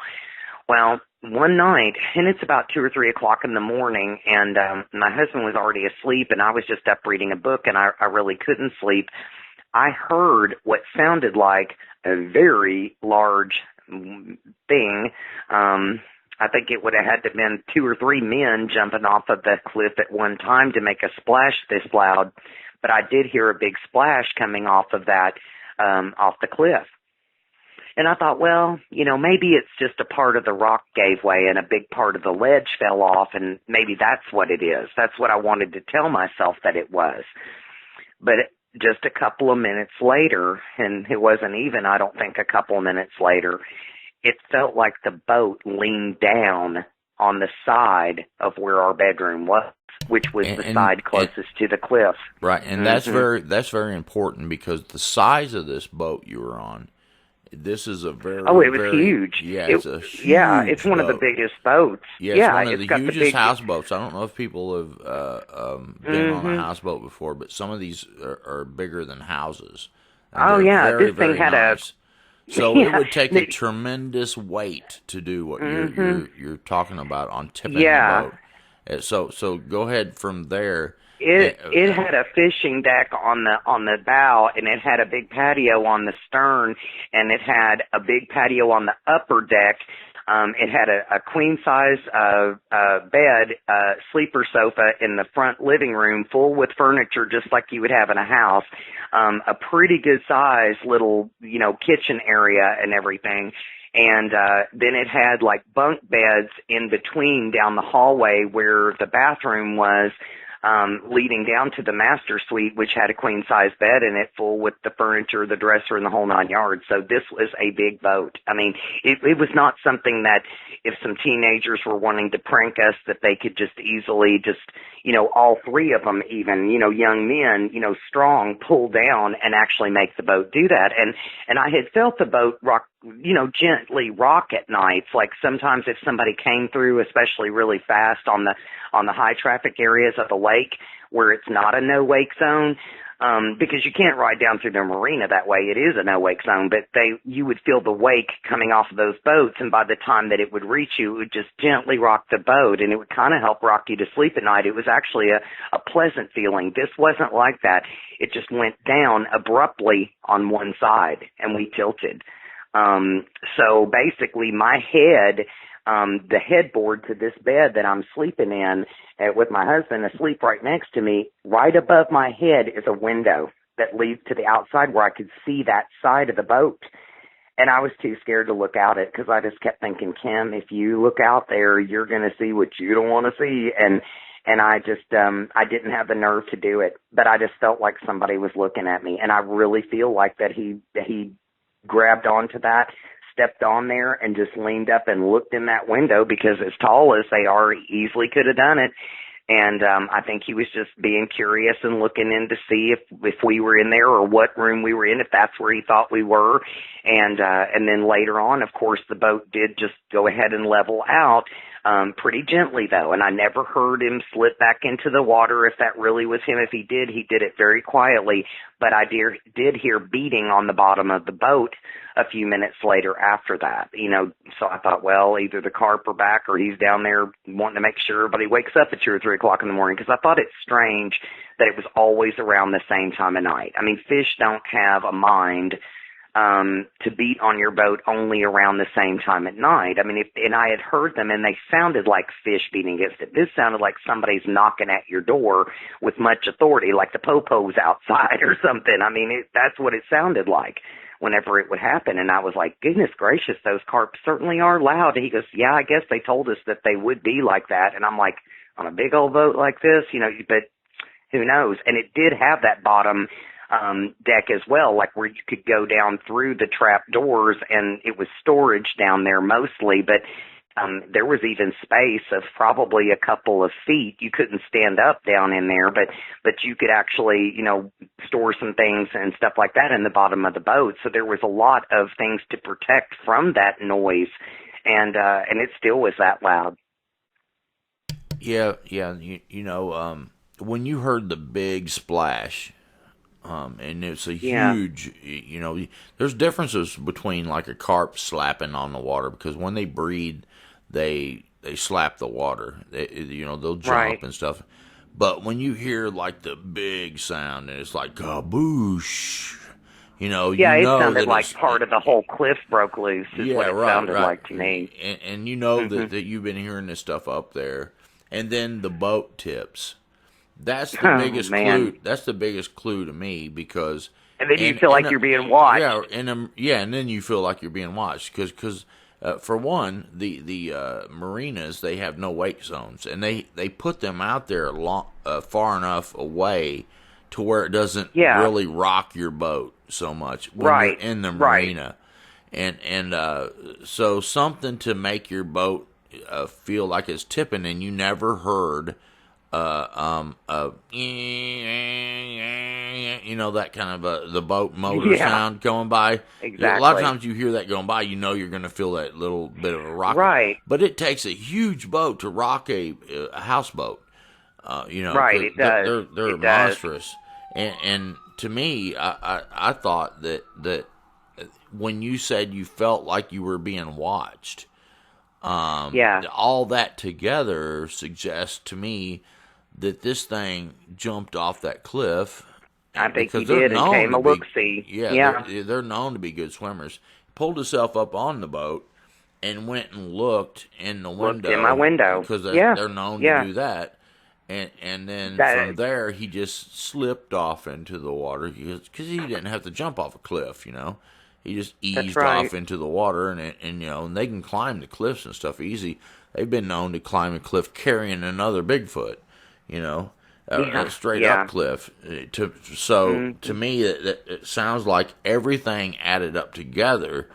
[SPEAKER 2] Well, one night, and it's about 2 or 3 o'clock in the morning, and my husband was already asleep, and I was just up reading a book, and I really couldn't sleep. I heard what sounded like a very large thing. I think it would have had to have been 2 or 3 men jumping off of the cliff at one time to make a splash this loud. But I did hear a big splash coming off of that off the cliff. And I thought, well, maybe it's just a part of the rock gave way and a big part of the ledge fell off, and maybe that's what it is. That's what I wanted to tell myself that it was. But just a couple of minutes later, and it wasn't even, I don't think, a couple of minutes later, it felt like the boat leaned down on the side of where our bedroom was, which was the side closest to the cliff.
[SPEAKER 1] Right, and that's very important, because the size of this boat you were on, this is a very
[SPEAKER 2] it was huge.
[SPEAKER 1] Yeah, it's a huge
[SPEAKER 2] it's one of the biggest boats.
[SPEAKER 1] Yeah, it's one of the hugest houseboats. I don't know if people have been on a houseboat before, but some of these are bigger than houses. And
[SPEAKER 2] this thing had nice.
[SPEAKER 1] So it would take a tremendous weight to do what you're talking about on tipping the boat. So go ahead from there.
[SPEAKER 2] It had a fishing deck on the bow, and it had a big patio on the stern, and it had a big patio on the upper deck. It had a queen size bed, sleeper sofa in the front living room, full with furniture, just like you would have in a house. A pretty good size little kitchen area and everything. And then it had like bunk beds in between down the hallway where the bathroom was, leading down to the master suite, which had a queen-size bed in it, full with the furniture, the dresser, and the whole 9 yards. So this was a big boat. I mean, it was not something that if some teenagers were wanting to prank us, that they could just easily all three of them even, young men, strong, pull down and actually make the boat do that. And I had felt the boat rock, gently rock at nights. Like sometimes if somebody came through, especially really fast on the high traffic areas of the lake where it's not a no wake zone, because you can't ride down through the marina that way. It is a no wake zone, but you would feel the wake coming off of those boats, and by the time that it would reach you, it would just gently rock the boat, and it would kind of help rock you to sleep at night. It was actually a pleasant feeling. This wasn't like that. It just went down abruptly on one side, and we tilted. So basically my head, the headboard to this bed that I'm sleeping in, with my husband asleep right next to me, right above my head is a window that leads to the outside where I could see that side of the boat. And I was too scared to look out it, because I just kept thinking, Kim, if you look out there, you're going to see what you don't want to see. And I just, I didn't have the nerve to do it, but I just felt like somebody was looking at me. And I really feel like that he grabbed onto that, stepped on there, and just leaned up and looked in that window, because as tall as they are, he easily could have done it. And I think he was just being curious and looking in to see if we were in there, or what room we were in, if that's where he thought we were. And then later on, of course, the boat did just go ahead and level out, pretty gently though. And I never heard him slip back into the water, if that really was him. If he did it very quietly. But I did hear beating on the bottom of the boat a few minutes later after that, so I thought, well, either the carp are back, or he's down there wanting to make sure everybody wakes up at 2 or 3 o'clock in the morning, because I thought it's strange that it was always around the same time of night. I mean, fish don't have a mind to beat on your boat only around the same time at night. I mean, and I had heard them, and they sounded like fish beating against it. This sounded like somebody's knocking at your door with much authority, like the popo's outside or something. I mean, that's what it sounded like whenever it would happen. And I was like, goodness gracious, those carp certainly are loud. And he goes, yeah, I guess they told us that they would be like that. And I'm like, on a big old boat like this, but who knows? And it did have that bottom deck as well, like where you could go down through the trap doors, and it was storage down there mostly, but there was even space of probably a couple of feet. You couldn't stand up down in there, but you could actually, store some things and stuff like that in the bottom of the boat. So there was a lot of things to protect from that noise, and it still was that loud.
[SPEAKER 1] Yeah. When you heard the big splash, and it's a huge, there's differences between like a carp slapping on the water, because when they breed, they slap the water. They'll jump
[SPEAKER 2] right.
[SPEAKER 1] and stuff. But when you hear like the big sound, and it's like kaboosh, it
[SPEAKER 2] sounded like part of the whole cliff broke loose. Is what it sounded like to me.
[SPEAKER 1] And that you've been hearing this stuff up there, and then the boat tips. That's the biggest clue. That's the biggest clue to me, because
[SPEAKER 2] And then you feel like you're being watched.
[SPEAKER 1] Yeah, and then you feel like you're being watched because for one, the marinas, they have no wake zones, and they put them out there far enough away to where it doesn't really rock your boat so much when you're in the marina, and so something to make your boat feel like it's tipping, and you never heard that kind of the boat motor sound going by.
[SPEAKER 2] Exactly.
[SPEAKER 1] A lot of times you hear that going by, you know you're going to feel that little bit of a rock.
[SPEAKER 2] Right.
[SPEAKER 1] But it takes a huge boat to rock a houseboat.
[SPEAKER 2] Right. It does.
[SPEAKER 1] They're monstrous. And to me, I thought that when you said you felt like you were being watched, all that together suggests to me that this thing jumped off that cliff.
[SPEAKER 2] I think he did and came a look-see.
[SPEAKER 1] They're known to be good swimmers. Pulled himself up on the boat and went and looked in the window.
[SPEAKER 2] Looked in my window.
[SPEAKER 1] Because they're known to do that. And then from there, he just slipped off into the water because he didn't have to jump off a cliff, He just eased off into the water, and they can climb the cliffs and stuff easy. They've been known to climb a cliff carrying another Bigfoot, a straight up cliff. To me, it sounds like everything added up together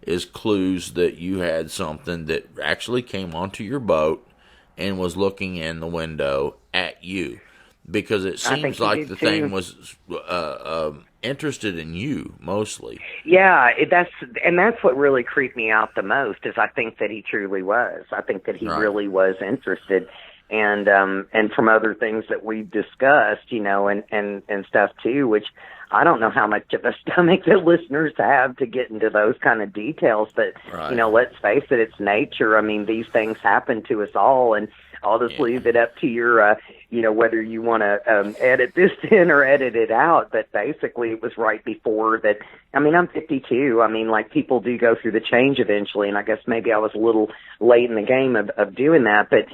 [SPEAKER 1] is clues that you had something that actually came onto your boat and was looking in the window at you, because it seems like the thing was interested in you mostly.
[SPEAKER 2] Yeah, that's what really creeped me out the most, is I think that he truly was. I think that he really was interested. And from other things that we've discussed, and stuff too, which I don't know how much of a stomach the listeners have to get into those kind of details, but, let's face it, it's nature. I mean, these things happen to us all, and I'll just leave it up to your, whether you want to edit this in or edit it out. But basically, it was right before that. I mean, I'm 52. I mean, like, people do go through the change eventually, and I guess maybe I was a little late in the game of doing that. But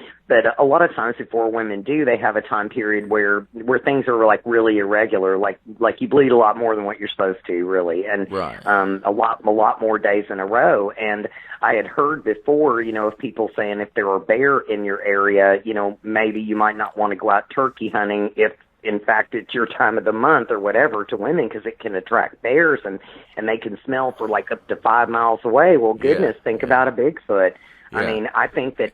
[SPEAKER 2] a lot of times before women do, they have a time period where things are like really irregular, like you bleed a lot more than what you're supposed to, really, and a lot more days in a row. And I had heard before, of people saying if there are bear in your area, maybe you might not want to go out turkey hunting if, in fact, it's your time of the month or whatever to women, because it can attract bears and they can smell for like up to 5 miles away. Well, goodness, think about a Bigfoot. I mean, I think that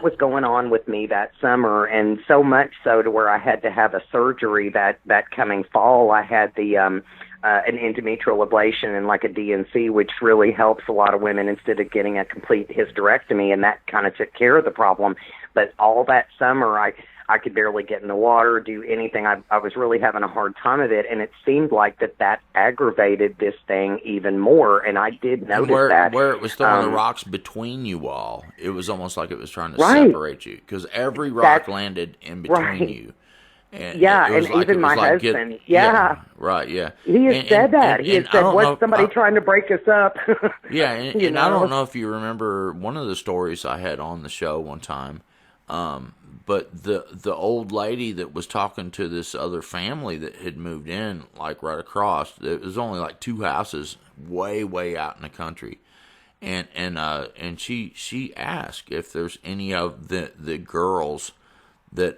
[SPEAKER 2] was going on with me that summer, and so much so to where I had to have a surgery that coming fall. I had the an endometrial ablation and like a DNC, which really helps a lot of women instead of getting a complete hysterectomy, and that kind of took care of the problem. But all that summer, I could barely get in the water, do anything. I was really having a hard time of it, and it seemed like that aggravated this thing even more, and I did notice that.
[SPEAKER 1] Where it was throwing the rocks between you all, it was almost like it was trying to separate you, because every rock landed in between you. And
[SPEAKER 2] even my husband. He had said that. He had said, "What's somebody trying to break us up?"
[SPEAKER 1] and I don't know if you remember one of the stories I had on the show one time. But the old lady that was talking to this other family that had moved in, like right across, there was only like 2 houses way out in the country, and she asked if there's any of the girls that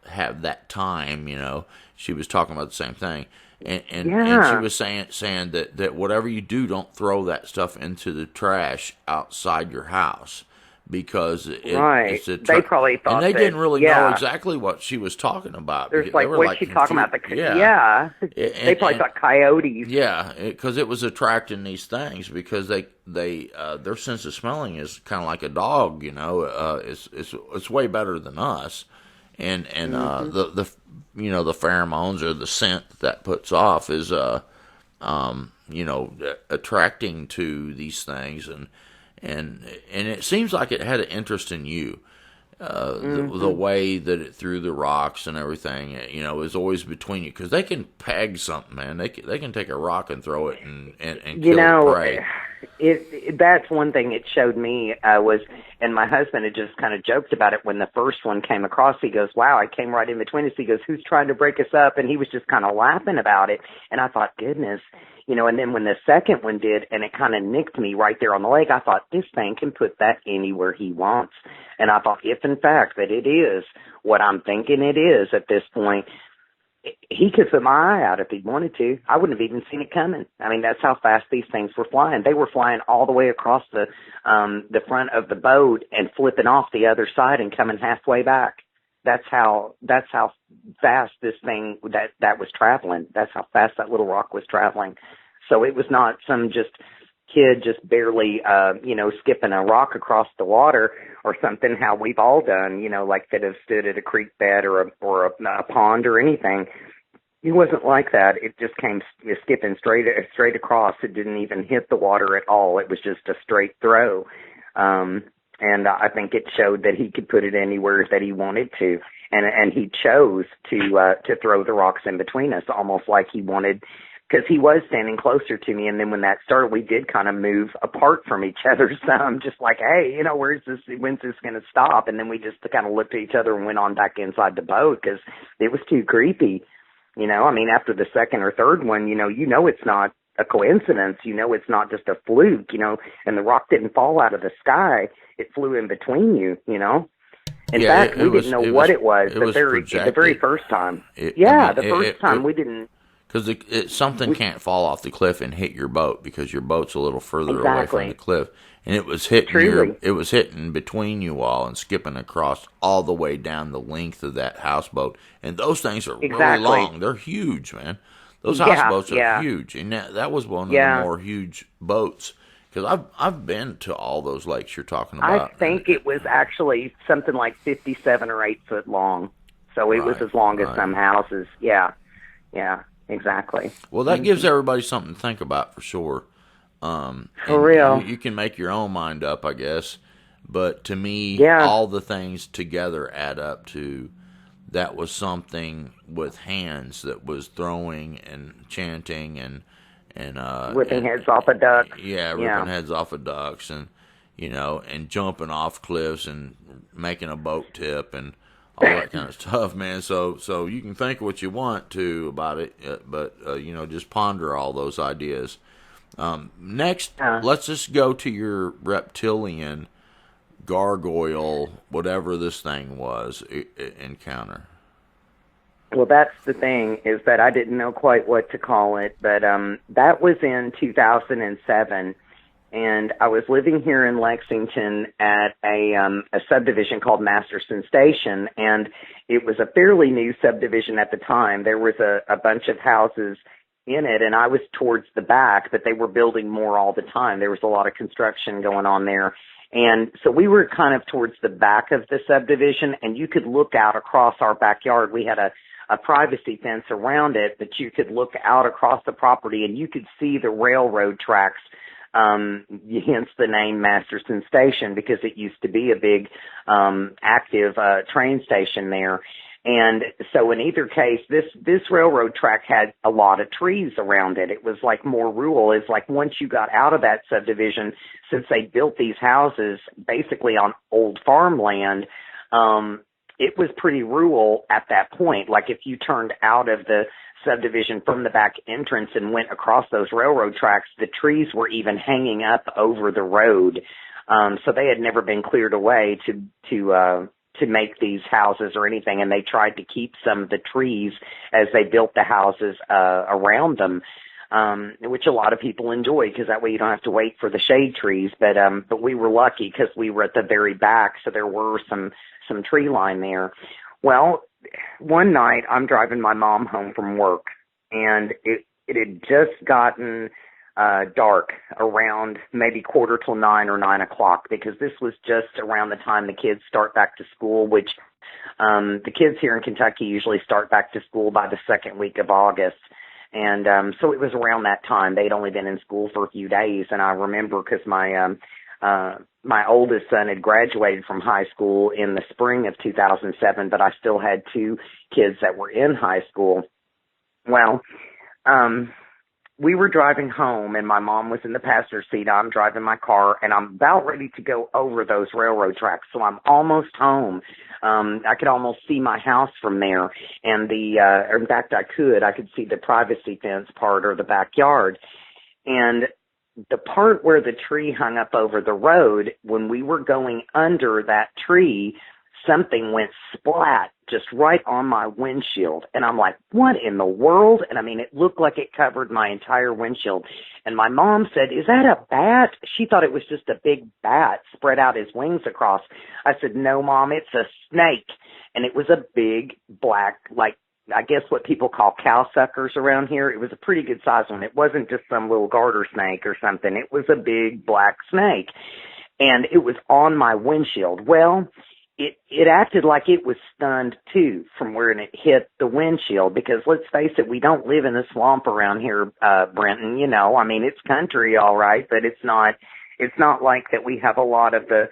[SPEAKER 1] have that time. She was talking about the same thing, and she was saying that whatever you do, don't throw that stuff into the trash outside your house. Because
[SPEAKER 2] they probably thought,
[SPEAKER 1] and they didn't really know exactly what she was talking about.
[SPEAKER 2] There's what's she talking about? They probably thought coyotes.
[SPEAKER 1] Yeah, because it was attracting these things, because they their sense of smelling is kind of like a dog. It's way better than us, and the pheromones or the scent that puts off is attracting to these things. And it seems like it had an interest in you. The way that it threw the rocks and everything, is always between you, because they can peg something, man. They can take a rock and throw it and kill prey.
[SPEAKER 2] That's one thing it showed me was, and my husband had just kind of joked about it when the first one came across. He goes, "Wow, I came right in between us." He goes, "Who's trying to break us up?" And he was just kind of laughing about it. And I thought, goodness, and then when the second one did, and it kind of nicked me right there on the leg, I thought, this thing can put that anywhere he wants. And I thought, if in fact that it is what I'm thinking it is at this point, he could put my eye out if he wanted to. I wouldn't have even seen it coming. I mean, that's how fast these things were flying. They were flying all the way across the front of the boat and flipping off the other side and coming halfway back. That's how fast this thing that was traveling. That's how fast that little rock was traveling. So it was not some just kid just barely skipping a rock across the water or something, how we've all done, like that have stood at a creek bed or a pond or anything. It wasn't like that. It just came skipping straight across. It didn't even hit the water at all. It was just a straight throw. And I think it showed that he could put it anywhere that he wanted to. And he chose to throw the rocks in between us, almost like he wanted, because he was standing closer to me. And then when that started, we did kind of move apart from each other some, just like, hey, when's this going to stop? And then we just kind of looked at each other and went on back inside the boat because it was too creepy. I mean, after the second or third one, it's not a coincidence. It's not just a fluke, and the rock didn't fall out of the sky. It flew in between you, In fact, we didn't know what it was the very first time. The first time we didn't.
[SPEAKER 1] Because something can't fall off the cliff and hit your boat because your boat's a little further away from the cliff, and it was hitting between you all and skipping across all the way down the length of that houseboat. And those things are really long; they're huge, man. Those houseboats are huge, and that was one of the more huge boats. Because I've been to all those lakes you're talking about.
[SPEAKER 2] I think it was actually something like 57 or 8 foot long, so it was as long as some houses. Yeah. Exactly.
[SPEAKER 1] Well, that gives everybody something to think about for sure.
[SPEAKER 2] For real.
[SPEAKER 1] You can make your own mind up, I guess. But to me, all the things together add up to that was something with hands that was throwing and chanting and
[SPEAKER 2] ripping heads off of ducks.
[SPEAKER 1] Yeah, ripping heads off of ducks and and jumping off cliffs and making a boat tip and all that kind of stuff, man. So you can think what you want to about it, but just ponder all those ideas. Next, let's just go to your reptilian gargoyle, whatever this thing was, encounter.
[SPEAKER 2] Well, that's the thing, is that I didn't know quite what to call it, but that was in 2007. And I was living here in Lexington at a subdivision called Masterson Station, and it was a fairly new subdivision at the time. There was a bunch of houses in it, and I was towards the back, but they were building more all the time. There was a lot of construction going on there. And so we were kind of towards the back of the subdivision, and you could look out across our backyard. We had a privacy fence around it, but you could look out across the property, and you could see the railroad tracks. Hence the name Masterson Station, because it used to be a big active train station there. And so in either case, this railroad track had a lot of trees around it. It was like more rural. It's like once you got out of that subdivision, since they built these houses basically on old farmland, it was pretty rural at that point. Like if you turned out of the subdivision from the back entrance and went across those railroad tracks, the trees were even hanging up over the road. So they had never been cleared away to make these houses or anything. And they tried to keep some of the trees as they built the houses around them, which a lot of people enjoy, because that way you don't have to wait for the shade trees. But we were lucky because we were at the very back, so there were some tree line there. Well, one night I'm driving my mom home from work, and it had just gotten dark around maybe 9:15 or 9 o'clock, because this was just around the time the kids start back to school, which the kids here in Kentucky usually start back to school by the second week of August. And so it was around that time. They'd only been in school for a few days, and I remember because my oldest son had graduated from high school in the spring of 2007, but I still had 2 kids that were in high school. Well, we were driving home, and my mom was in the passenger seat. I'm driving my car, and I'm about ready to go over those railroad tracks. So I'm almost home. I could almost see my house from there. And or in fact, I could see the privacy fence part or the backyard. And the part where the tree hung up over the road, when we were going under that tree, something went splat just right on my windshield. And I'm like, what in the world? And I mean, it looked like it covered my entire windshield. And my mom said, is that a bat? She thought it was just a big bat spread out his wings across. I said, no, Mom, it's a snake. And it was a big black, like, I guess what people call cow suckers around here. It was a pretty good size one. It wasn't just some little garter snake or something. It was a big black snake. And it was on my windshield. Well, it acted like it was stunned too from where it hit the windshield, because let's face it, we don't live in a swamp around here, Brenton, you know. I mean, it's country all right, but it's not like that we have a lot of the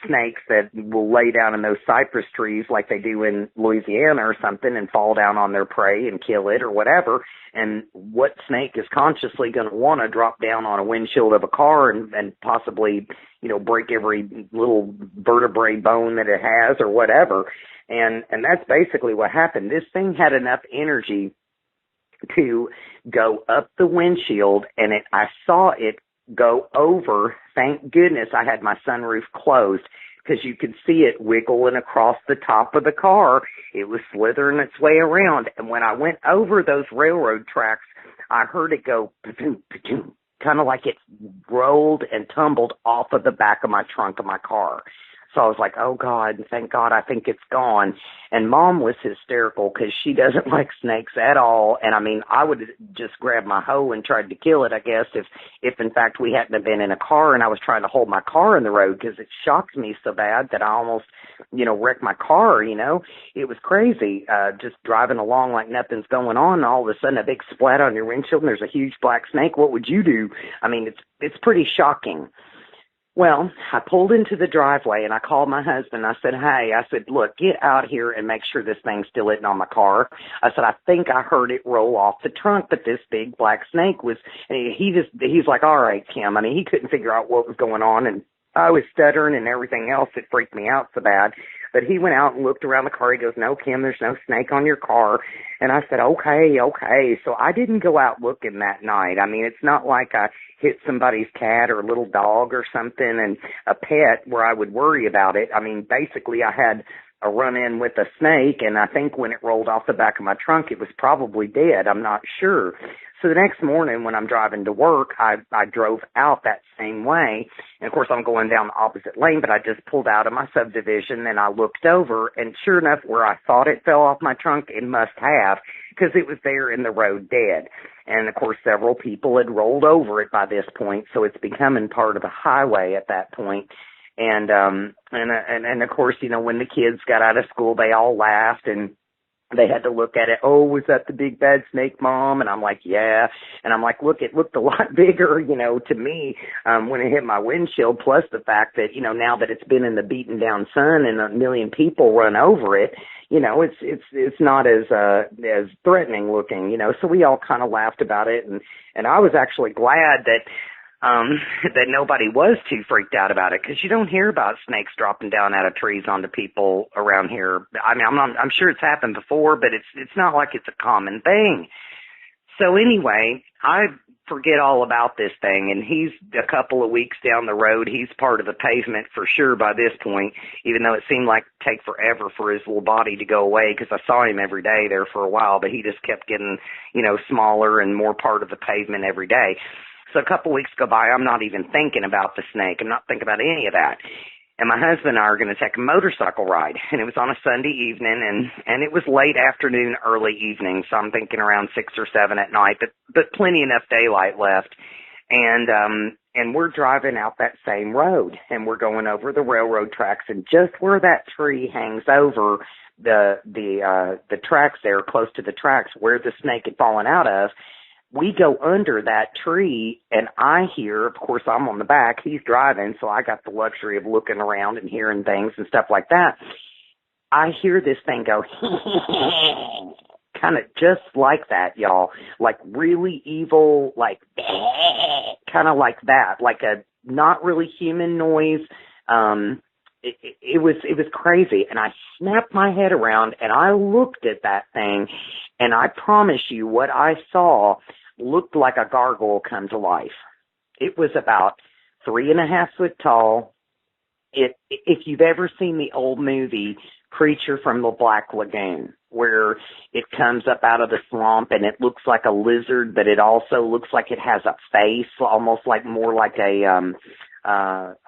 [SPEAKER 2] snakes that will lay down in those cypress trees like they do in Louisiana or something and fall down on their prey and kill it or whatever. And what snake is consciously going to want to drop down on a windshield of a car and possibly, you know, break every little vertebrae bone that it has or whatever? And that's basically what happened. This thing had enough energy to go up the windshield, and I saw it go over. Thank goodness I had my sunroof closed, because you could see it wiggling across the top of the car. It was slithering its way around. And when I went over those railroad tracks, I heard it go kind of like it rolled and tumbled off of the back of my trunk of my car. So I was like, oh, God, thank God, I think it's gone. And Mom was hysterical because she doesn't like snakes at all. And, I mean, I would just grab my hoe and tried to kill it, I guess, if in fact, we hadn't been in a car and I was trying to hold my car in the road, because it shocked me so bad that I almost, you know, wrecked my car, you know. It was crazy, just driving along like nothing's going on, and all of a sudden a big splat on your windshield and there's a huge black snake. What would you do? I mean, it's pretty shocking. Well, I pulled into the driveway and I called my husband. I said, hey, look, get out here and make sure this thing's still hitting on my car. I said, I think I heard it roll off the trunk, but this big black snake was, and he's like, all right, Kim. I mean, he couldn't figure out what was going on, and I was stuttering and everything else. It freaked me out so bad. But he went out and looked around the car. He goes, no, Kim, there's no snake on your car. And I said, okay. So I didn't go out looking that night. I mean, it's not like I hit somebody's cat or a little dog or something and a pet where I would worry about it. I mean, basically I had a run-in with a snake, and I think when it rolled off the back of my trunk, it was probably dead. I'm not sure. So the next morning when I'm driving to work, I drove out that same way. And, of course, I'm going down the opposite lane, but I just pulled out of my subdivision, and I looked over, and sure enough, where I thought it fell off my trunk, it must have, because it was there in the road dead. And, of course, several people had rolled over it by this point, so it's becoming part of the highway at that point. And of course, you know, when the kids got out of school, they all laughed, and they had to look at it. Oh, was that the big bad snake, Mom? And I'm like, yeah. And I'm like, look, it looked a lot bigger, you know, to me, when it hit my windshield, plus the fact that, you know, now that it's been in the beaten down sun and a million people run over it, you know, it's not as threatening looking, you know. So we all kind of laughed about it, and I was actually glad that that nobody was too freaked out about it, because you don't hear about snakes dropping down out of trees onto people around here. I mean, I'm sure it's happened before, but it's not like it's a common thing. So anyway, I forget all about this thing, and he's a couple of weeks down the road. He's part of the pavement for sure by this point, even though it seemed like it'd take forever for his little body to go away, because I saw him every day there for a while, but he just kept getting, you know, smaller and more part of the pavement every day. So a couple weeks go by, I'm not even thinking about the snake. I'm not thinking about any of that. And my husband and I are going to take a motorcycle ride. And it was on a Sunday evening, and it was late afternoon, early evening. So I'm thinking around 6 or 7 at night, but plenty enough daylight left. And we're driving out that same road, and we're going over the railroad tracks. And just where that tree hangs over the tracks there, close to the tracks where the snake had fallen out of, we go under that tree, and I hear, of course, I'm on the back, he's driving, so I got the luxury of looking around and hearing things and stuff like that. I hear this thing go, kind of just like that, y'all. Like really evil, like kind of like that, like a not really human noise. It was crazy, and I snapped my head around and I looked at that thing, and I promise you, what I saw looked like a gargoyle come to life. It was about 3.5 foot tall. If you've ever seen the old movie Creature from the Black Lagoon, where it comes up out of the swamp and it looks like a lizard, but it also looks like it has a face, almost like more like a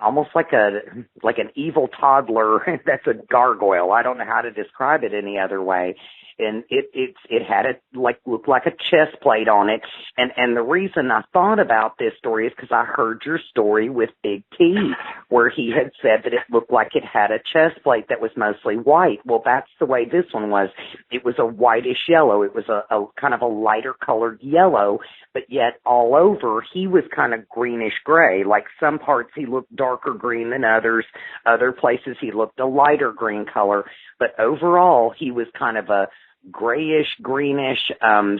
[SPEAKER 2] almost like an evil toddler that's a gargoyle. I don't know how to describe it any other way. And it had looked like a chest plate on it. And the reason I thought about this story is because I heard your story with Big T, where he had said that it looked like it had a chest plate that was mostly white. Well, that's the way this one was. It was a whitish yellow. It was a kind of a lighter colored yellow, but yet all over he was kind of greenish gray. Like some parts he looked darker green than others. Other places he looked a lighter green color. But overall he was kind of a grayish, greenish,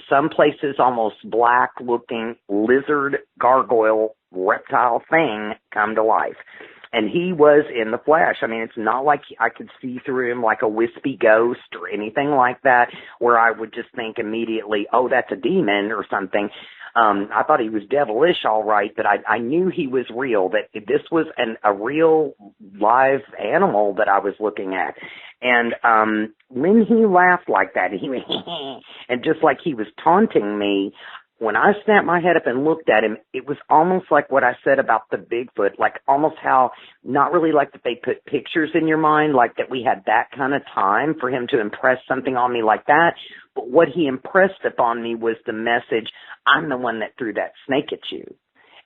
[SPEAKER 2] some places almost black looking lizard, gargoyle, reptile thing come to life. And he was in the flesh. I mean, it's not like I could see through him like a wispy ghost or anything like that, where I would just think immediately, oh, that's a demon or something. I thought he was devilish, all right, but I knew he was real, that this was a real live animal that I was looking at. And when he laughed like that, he and just like he was taunting me, when I snapped my head up and looked at him, it was almost like what I said about the Bigfoot, like almost how, not really like that they put pictures in your mind, like that we had that kind of time for him to impress something on me like that. But what he impressed upon me was the message, I'm the one that threw that snake at you.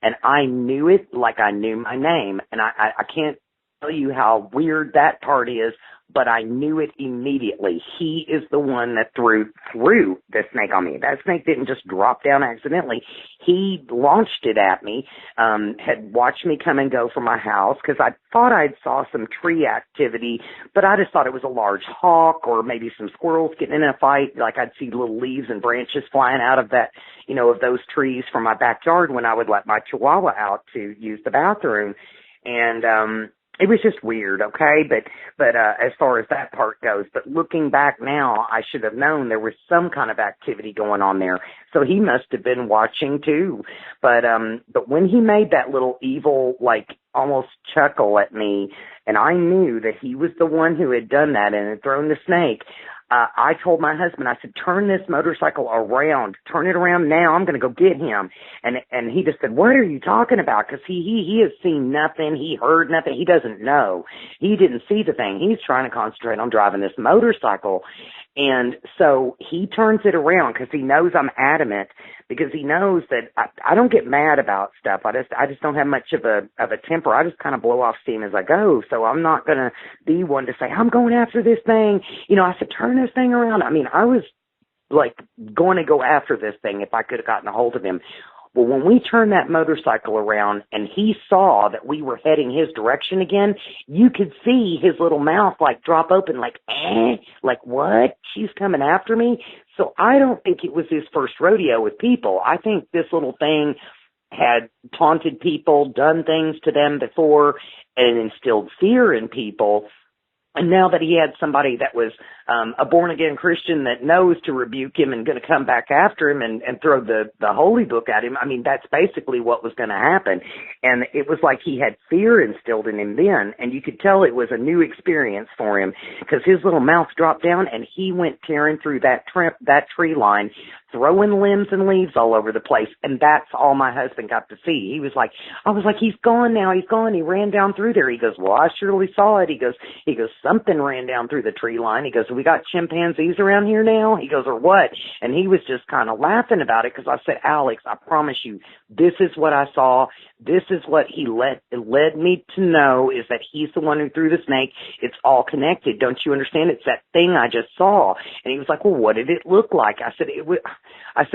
[SPEAKER 2] And I knew it like I knew my name. And I can't tell you how weird that part is, but I knew it immediately. He is the one that threw the snake on me. That snake didn't just drop down accidentally. He launched it at me, had watched me come and go from my house, because I thought I saw some tree activity, but I just thought it was a large hawk or maybe some squirrels getting in a fight. Like I'd see little leaves and branches flying out of that, of those trees from my backyard when I would let my chihuahua out to use the bathroom. And it was just weird, okay? But as far as that part goes, but looking back now, I should have known there was some kind of activity going on there. So he must have been watching too. But when he made that little evil, like almost chuckle at me, and I knew that he was the one who had done that and had thrown the snake, I told my husband, I said, turn this motorcycle around. Turn it around now. I'm going to go get him. And he just said, what are you talking about? Because he has seen nothing. He heard nothing. He doesn't know. He didn't see the thing. He's trying to concentrate on driving this motorcycle. And so he turns it around because he knows I'm adamant, because he knows that I don't get mad about stuff. I just don't have much of a temper. I just kind of blow off steam as I go. So I'm not going to be one to say, I'm going after this thing. I said, turn this thing around. I mean, I was like going to go after this thing if I could have gotten a hold of him. Well, when we turned that motorcycle around and he saw that we were heading his direction again, you could see his little mouth like drop open, like, like what? She's coming after me? So I don't think it was his first rodeo with people. I think this little thing had taunted people, done things to them before, and instilled fear in people. And now that he had somebody that was a born-again Christian that knows to rebuke him and going to come back after him and throw the holy book at him, I mean, that's basically what was going to happen. And it was like he had fear instilled in him then, and you could tell it was a new experience for him, because his little mouth dropped down and he went tearing through that tree line, throwing limbs and leaves all over the place. And that's all my husband got to see. I was like, he's gone now. He's gone. He ran down through there. He goes, well, I surely saw it. He goes, something ran down through the tree line. He goes, we got chimpanzees around here now? He goes, or what? And he was just kind of laughing about it, because I said, Alex, I promise you, this is what I saw. This is what he led me to know, is that he's the one who threw the snake. It's all connected. Don't you understand? It's that thing I just saw. And he was like, well, what did it look like? I said,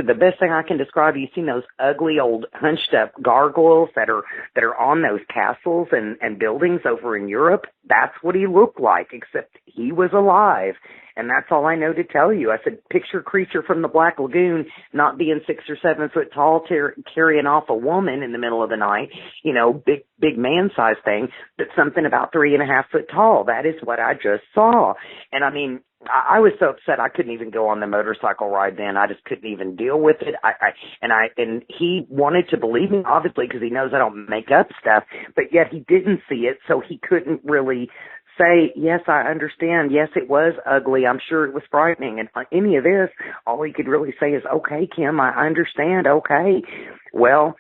[SPEAKER 2] the best thing I can describe, you've seen those ugly old hunched up gargoyles that are on those castles and buildings over in Europe? That's what he looked like, except he was alive. And that's all I know to tell you. I said, picture creature from the Black Lagoon not being 6 or 7 foot tall, carrying off a woman in the middle of the night, you know, big man-sized thing, but something about 3.5 foot tall. That is what I just saw. And I mean, I was so upset I couldn't even go on the motorcycle ride then. I just couldn't even deal with it. And he wanted to believe me, obviously, because he knows I don't make up stuff, but yet he didn't see it, so he couldn't really say, yes, I understand. Yes, it was ugly. I'm sure it was frightening. And any of this, all he could really say is, okay, Kim, I understand. Okay. Well,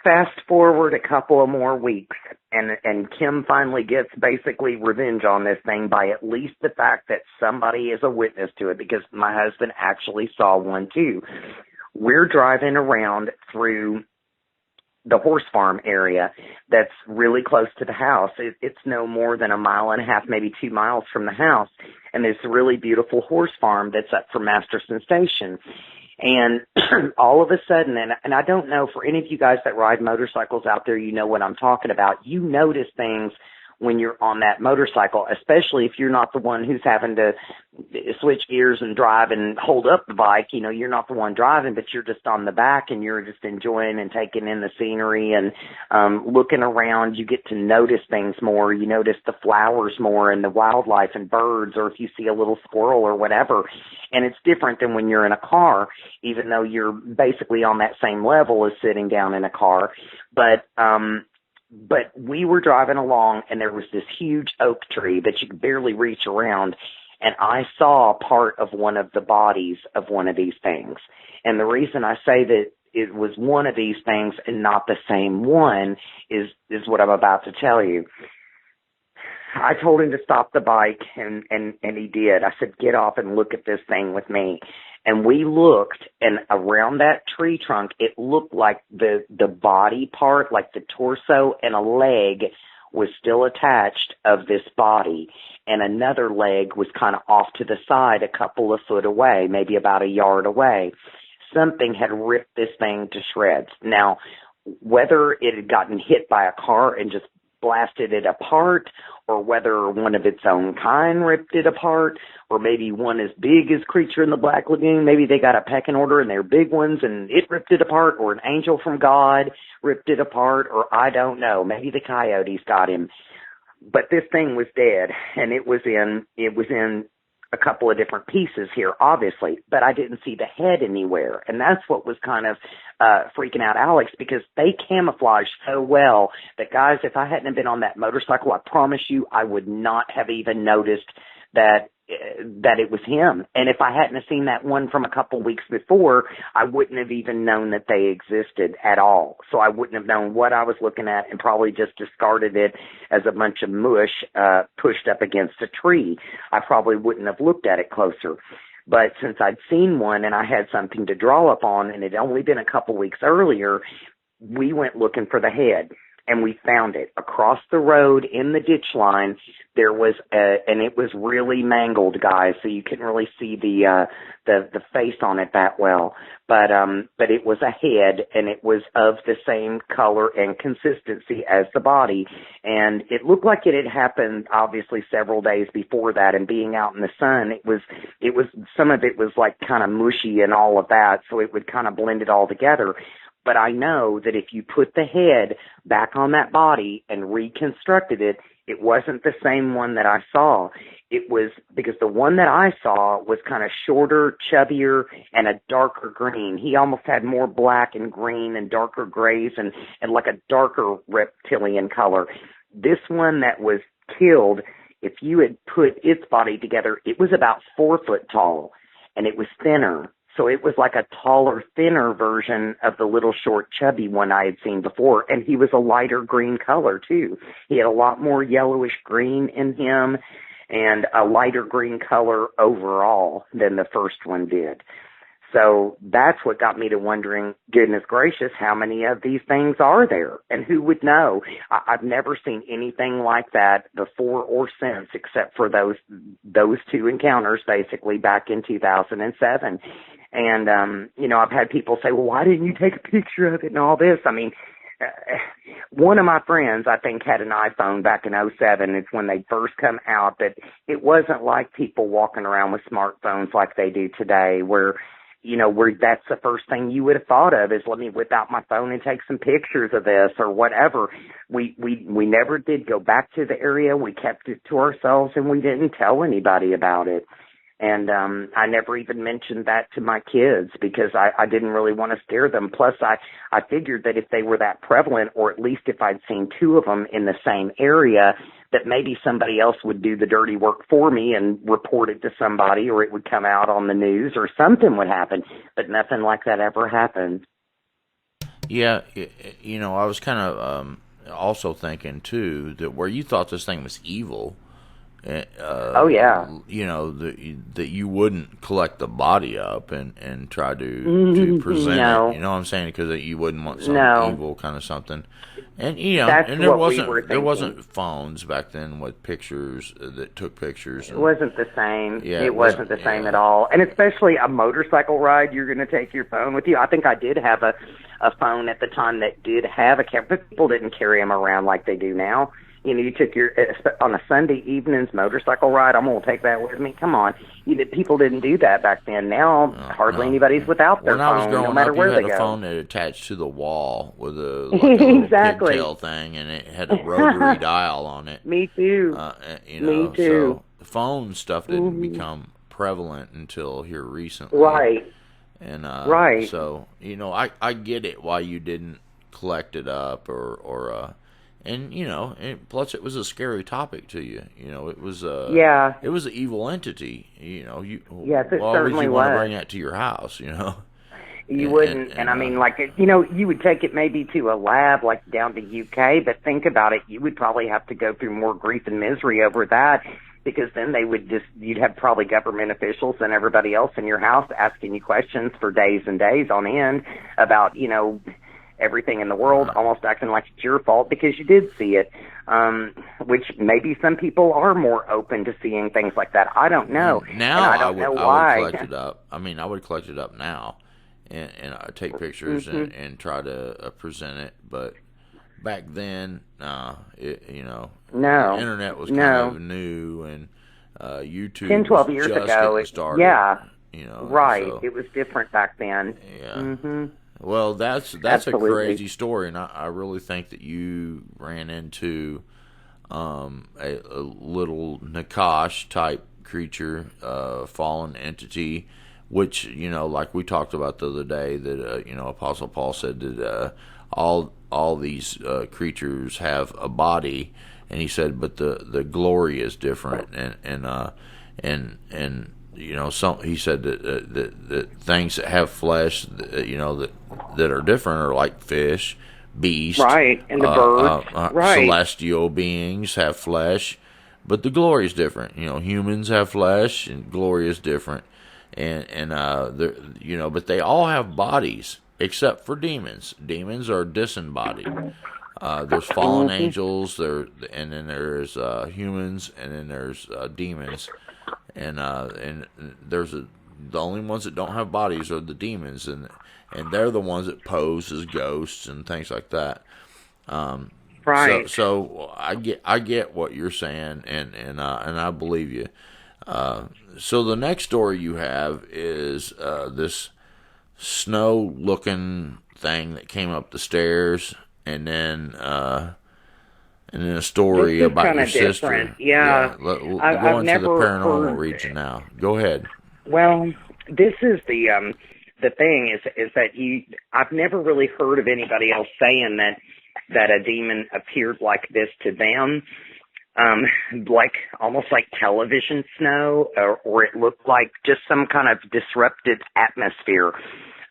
[SPEAKER 2] fast forward a couple of more weeks, and Kim finally gets basically revenge on this thing by at least the fact that somebody is a witness to it, because my husband actually saw one too. We're driving around through the horse farm area that's really close to the house. It's no more than 1.5 miles, maybe 2 miles from the house. And there's a really beautiful horse farm that's up for Masterson Station. And all of a sudden, and I don't know, for any of you guys that ride motorcycles out there, you know what I'm talking about. You notice things when you're on that motorcycle, especially if you're not the one who's having to switch gears and drive and hold up the bike. You know, you're not the one driving, but you're just on the back and you're just enjoying and taking in the scenery and looking around. You get to notice things more. You notice the flowers more and the wildlife and birds, or if you see a little squirrel or whatever. And it's different than when you're in a car, even though you're basically on that same level as sitting down in a car. But we were driving along, and there was this huge oak tree that you could barely reach around, and I saw part of one of the bodies of one of these things. And the reason I say that it was one of these things and not the same one is what I'm about to tell you. I told him to stop the bike, and he did. I said, get off and look at this thing with me. And we looked, and around that tree trunk, it looked like the body part, like the torso and a leg was still attached of this body, and another leg was kind of off to the side a couple of foot away, maybe about a yard away. Something had ripped this thing to shreds. Now, whether it had gotten hit by a car and just blasted it apart, or whether one of its own kind ripped it apart, or maybe one as big as Creature in the Black Lagoon, maybe they got a pecking order and they're big ones and it ripped it apart, or an angel from God ripped it apart, or I don't know, maybe the coyotes got him. But this thing was dead, and it was in a couple of different pieces here, obviously, but I didn't see the head anywhere. And that's what was kind of freaking out Alex, because they camouflage so well that, guys, if I hadn't been on that motorcycle, I promise you I would not have even noticed that it was him. And if I hadn't have seen that one from a couple weeks before, I wouldn't have even known that they existed at all. So I wouldn't have known what I was looking at, and probably just discarded it as a bunch of mush pushed up against a tree. I probably wouldn't have looked at it closer. But since I'd seen one and I had something to draw up on, and it had only been a couple weeks earlier, we went looking for the head. And we found it across the road in the ditch line. There was and it was really mangled, guys, so you couldn't really see the face on it that well. But it was a head, and it was of the same color and consistency as the body. And it looked like it had happened, obviously, several days before that. And being out in the sun, it was some of it was like kind of mushy and all of that, so it would kind of blend it all together. But I know that if you put the head back on that body and reconstructed it, it wasn't the same one that I saw. It was because the one that I saw was kind of shorter, chubbier, and a darker green. He almost had more black and green and darker grays and like a darker reptilian color. This one that was killed, if you had put its body together, it was about 4 foot tall, and it was thinner. So it was like a taller, thinner version of the little short, chubby one I had seen before. And he was a lighter green color, too. He had a lot more yellowish green in him and a lighter green color overall than the first one did. So that's what got me to wondering, goodness gracious, how many of these things are there? And who would know? I've never seen anything like that before or since, except for those two encounters, basically, back in 2007. And, I've had people say, well, why didn't you take a picture of it and all this? I mean, one of my friends, I think, had an iPhone back in '07. It's when they first come out, but it wasn't like people walking around with smartphones like they do today, where that's the first thing you would have thought of is, let me whip out my phone and take some pictures of this or whatever. We never did go back to the area. We kept it to ourselves, and we didn't tell anybody about it. And I never even mentioned that to my kids because I didn't really want to scare them. Plus, I figured that if they were that prevalent, or at least if I'd seen two of them in the same area, that maybe somebody else would do the dirty work for me and report it to somebody, or it would come out on the news, or something would happen. But nothing like that ever happened.
[SPEAKER 1] Yeah, I was kind of also thinking, too, that where you thought this thing was evil,
[SPEAKER 2] oh yeah,
[SPEAKER 1] that you wouldn't collect the body up and try to present it. You know what I'm saying? Because you wouldn't want some evil kind of something. And there wasn't phones back then with pictures that took pictures.
[SPEAKER 2] It wasn't the same.
[SPEAKER 1] Yeah,
[SPEAKER 2] it wasn't the same at all. And especially a motorcycle ride, you're going to take your phone with you. I think I did have a phone at the time that did have a camera, but people didn't carry them around like they do now. You took on a Sunday evening's motorcycle ride, I'm going to take that with me. Come on. People didn't do that back then. Now, hardly anybody's without their phone, no matter where they go.
[SPEAKER 1] You had a phone that attached to the wall with a little pigtail thing, and it had a rotary dial on it.
[SPEAKER 2] Me too. Me too.
[SPEAKER 1] So the phone stuff didn't become prevalent until here recently.
[SPEAKER 2] Right.
[SPEAKER 1] And
[SPEAKER 2] right.
[SPEAKER 1] So, I get it why you didn't collect it up or and plus it was a scary topic to you. It was it was an evil entity.
[SPEAKER 2] Yes, it
[SPEAKER 1] why
[SPEAKER 2] certainly
[SPEAKER 1] would you
[SPEAKER 2] was.
[SPEAKER 1] want to bring that to your house?
[SPEAKER 2] You wouldn't, and I mean, you would take it maybe to a lab, like down to UK. But think about it, you would probably have to go through more grief and misery over that, because then you'd have probably government officials and everybody else in your house asking you questions for days and days on end about everything in the world, almost acting like it's your fault because you did see it, which maybe some people are more open to seeing things like that. I don't know.
[SPEAKER 1] Now
[SPEAKER 2] I don't know why.
[SPEAKER 1] I would collect it up. I mean, I would collect it up now and I'd take pictures and try to present it. But back then, the internet was kind of new, and YouTube
[SPEAKER 2] 10, 12 years
[SPEAKER 1] just
[SPEAKER 2] ago,
[SPEAKER 1] getting started.
[SPEAKER 2] Right.
[SPEAKER 1] So,
[SPEAKER 2] it was different back then.
[SPEAKER 1] Yeah.
[SPEAKER 2] Mm-hmm.
[SPEAKER 1] Well, that's
[SPEAKER 2] Absolutely.
[SPEAKER 1] a crazy story, and I really think that you ran into a little Nakash type creature, fallen entity, which like we talked about the other day, that Apostle Paul said that all these creatures have a body, and he said, but the glory is different, and he said that things that have flesh, that are different are like fish, beasts,
[SPEAKER 2] right, and the birds, right.
[SPEAKER 1] Celestial beings have flesh, but the glory is different. Humans have flesh, and glory is different, but they all have bodies except for demons. Demons are disembodied. There's fallen angels, and then there's humans, and then there's demons. And there's the only ones that don't have bodies are the demons, and they're the ones that pose as ghosts and things like that.
[SPEAKER 2] Right.
[SPEAKER 1] So I get what you're saying, and I believe you. So the next story you have is this snow-looking thing that came up the stairs, and then a story about your sister.
[SPEAKER 2] Yeah.
[SPEAKER 1] We'll go into the paranormal region now. Go ahead.
[SPEAKER 2] Well, this is the thing is that I've never really heard of anybody else saying that a demon appeared like this to them, like almost like television snow, or it looked like just some kind of disrupted atmosphere.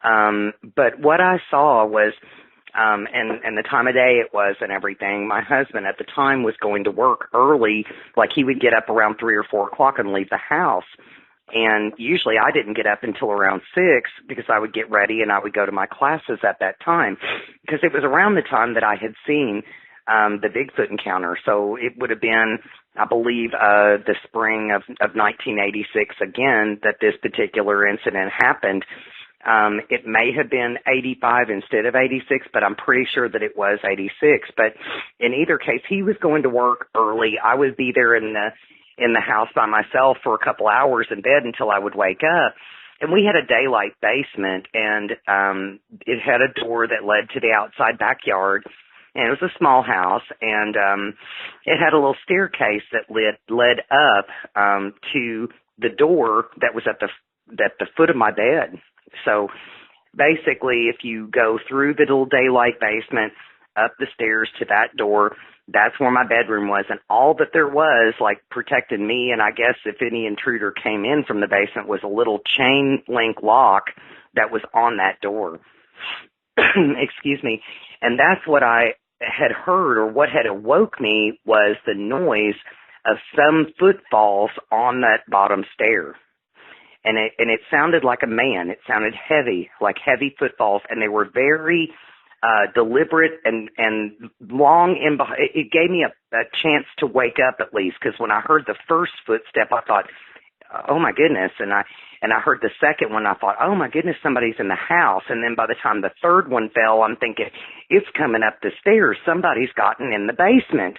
[SPEAKER 2] But what I saw was, and the time of day it was and everything, my husband at the time was going to work early, like he would get up around 3 or 4 o'clock and leave the house. And usually I didn't get up until around 6 because I would get ready and I would go to my classes at that time, because it was around the time that I had seen the Bigfoot encounter. So it would have been, I believe, the spring of 1986 again that this particular incident happened. It may have been 85 instead of 86, but I'm pretty sure that it was 86. But in either case, he was going to work early. I would be there in the house by myself for a couple hours in bed until I would wake up. And we had a daylight basement, and it had a door that led to the outside backyard. And it was a small house, and it had a little staircase that led up to the door that was at the foot of my bed. So basically, if you go through the little daylight basement, up the stairs to that door, that's where my bedroom was. And all that there was, like, protecting me, and I guess if any intruder came in from the basement, was a little chain link lock that was on that door. Excuse me. And that's what I had heard, or what had awoke me, was the noise of some footfalls on that bottom stair. And it sounded like a man. It sounded heavy, like heavy footfalls, and they were very deliberate and long. It gave me a chance to wake up at least, because when I heard the first footstep, I thought, oh my goodness, and I heard the second one, I thought, oh my goodness, somebody's in the house. And then by the time the third one fell, I'm thinking, it's coming up the stairs. Somebody's gotten in the basement.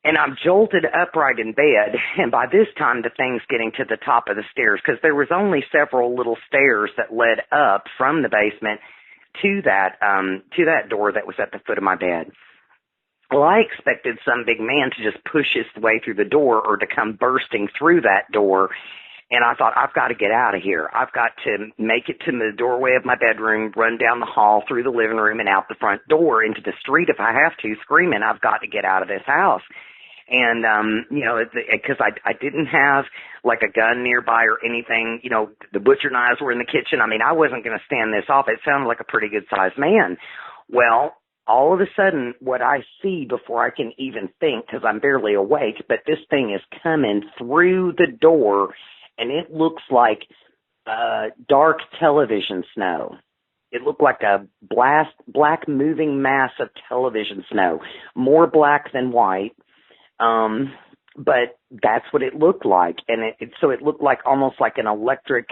[SPEAKER 2] And I'm jolted upright in bed, and by this time the thing's getting to the top of the stairs, because there was only several little stairs that led up from the basement to that door that was at the foot of my bed. Well, I expected some big man to just push his way through the door, or to come bursting through that door. And I thought, I've got to get out of here. I've got to make it to the doorway of my bedroom, run down the hall, through the living room, and out the front door into the street if I have to, screaming, I've got to get out of this house. And, because I didn't have like a gun nearby or anything, the butcher knives were in the kitchen. I mean, I wasn't going to stand this off. It sounded like a pretty good sized man. Well, all of a sudden, what I see before I can even think, because I'm barely awake, but this thing is coming through the door, and it looks like dark television snow. It looked like a black moving mass of television snow, more black than white. But that's what it looked like. And so it looked like almost like an electric,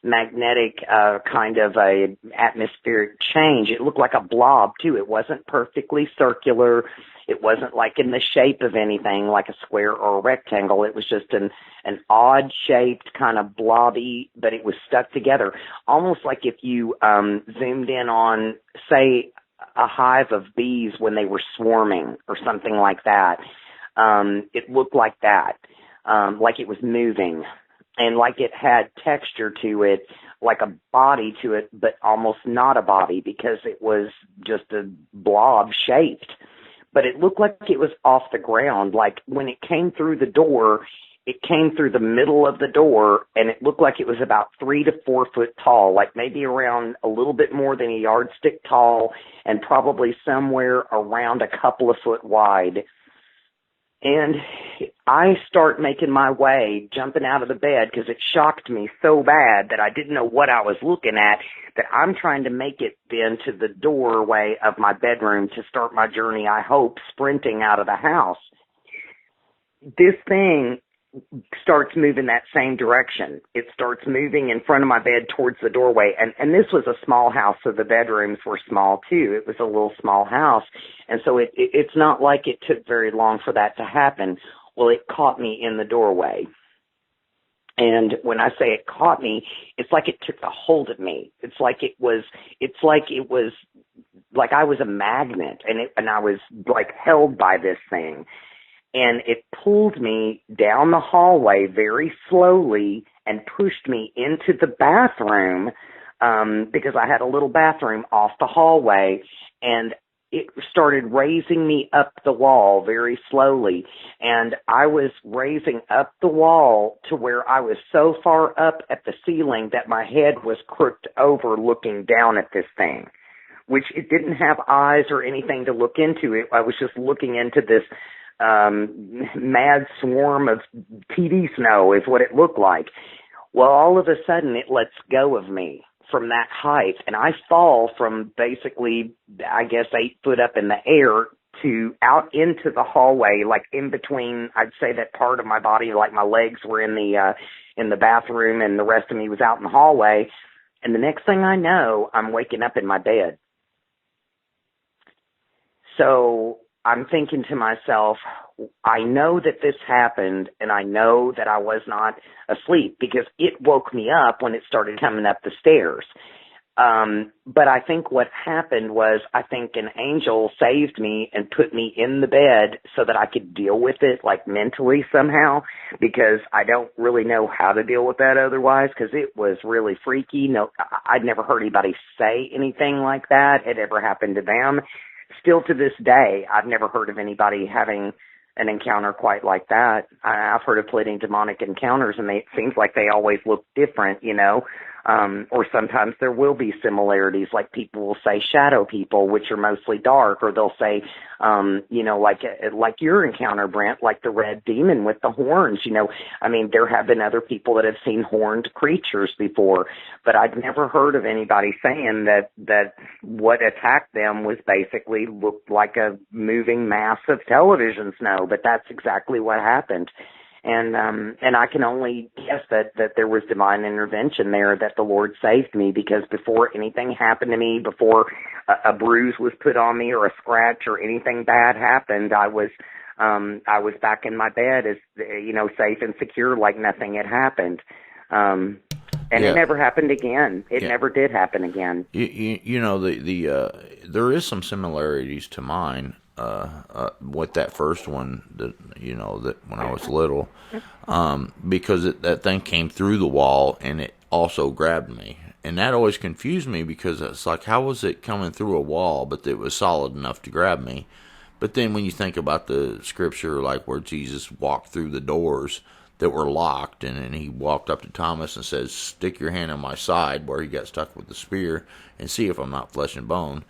[SPEAKER 2] magnetic, kind of a atmospheric change. It looked like a blob too. It wasn't perfectly circular. It wasn't like in the shape of anything like a square or a rectangle. It was just an odd shaped kind of blobby, but it was stuck together. Almost like if you, zoomed in on, say, a hive of bees when they were swarming or something like that. It looked like that, like it was moving, and like it had texture to it, like a body to it, but almost not a body, because it was just a blob shaped. But it looked like it was off the ground. Like when it came through the door, it came through the middle of the door, and it looked like it was about 3 to 4 foot tall, like maybe around a little bit more than a yardstick tall, and probably somewhere around a couple of foot wide. And I start making my way, jumping out of the bed, because it shocked me so bad that I didn't know what I was looking at, that I'm trying to make it then to the doorway of my bedroom to start my journey, I hope, sprinting out of the house. This thing starts moving that same direction. It starts moving in front of my bed towards the doorway. And this was a small house, so the bedrooms were small too. It was a little small house. And so it's not like it took very long for that to happen. Well, it caught me in the doorway. And when I say it caught me, it's like it took a hold of me. It's like it was like I was a magnet, and I was like held by this thing. And it pulled me down the hallway very slowly and pushed me into the bathroom, because I had a little bathroom off the hallway, and it started raising me up the wall very slowly. And I was raising up the wall to where I was so far up at the ceiling that my head was crooked over looking down at this thing, which it didn't have eyes or anything to look into. I was just looking into this mad swarm of TV snow is what it looked like. Well, all of a sudden it lets go of me from that height, and I fall from basically, I guess, 8 foot up in the air to out into the hallway, like in between, I'd say that part of my body, like my legs were in the bathroom and the rest of me was out in the hallway. And the next thing I know, I'm waking up in my bed. So I'm thinking to myself, I know that this happened, and I know that I was not asleep because it woke me up when it started coming up the stairs. But I think what happened was I think an angel saved me and put me in the bed so that I could deal with it, like mentally somehow, because I don't really know how to deal with that otherwise, because it was really freaky. No, I'd never heard anybody say anything like that had ever happened to them. Still to this day, I've never heard of anybody having an encounter quite like that. I've heard of plenty of demonic encounters, and it seems like they always look different, you know. Or sometimes there will be similarities, like people will say shadow people, which are mostly dark, or they'll say, you know, like your encounter, Brent, like the red demon with the horns, you know. I mean, there have been other people that have seen horned creatures before, but I've never heard of anybody saying that what attacked them was basically looked like a moving mass of television snow, but that's exactly what happened. And I can only guess that there was divine intervention there, that the Lord saved me, because before anything happened to me, before a bruise was put on me or a scratch or anything bad happened, I was back in my bed, as you know, safe and secure, like nothing had happened. And it never happened again. It never did happen again.
[SPEAKER 1] You know, there is some similarities to mine. With that first one, that when I was little, because that thing came through the wall and it also grabbed me, and that always confused me, because it's like, how was it coming through a wall, but it was solid enough to grab me? But then when you think about the scripture, like where Jesus walked through the doors that were locked, and then he walked up to Thomas and says, "Stick your hand on my side," where he got stuck with the spear, and see if I'm not flesh and bone.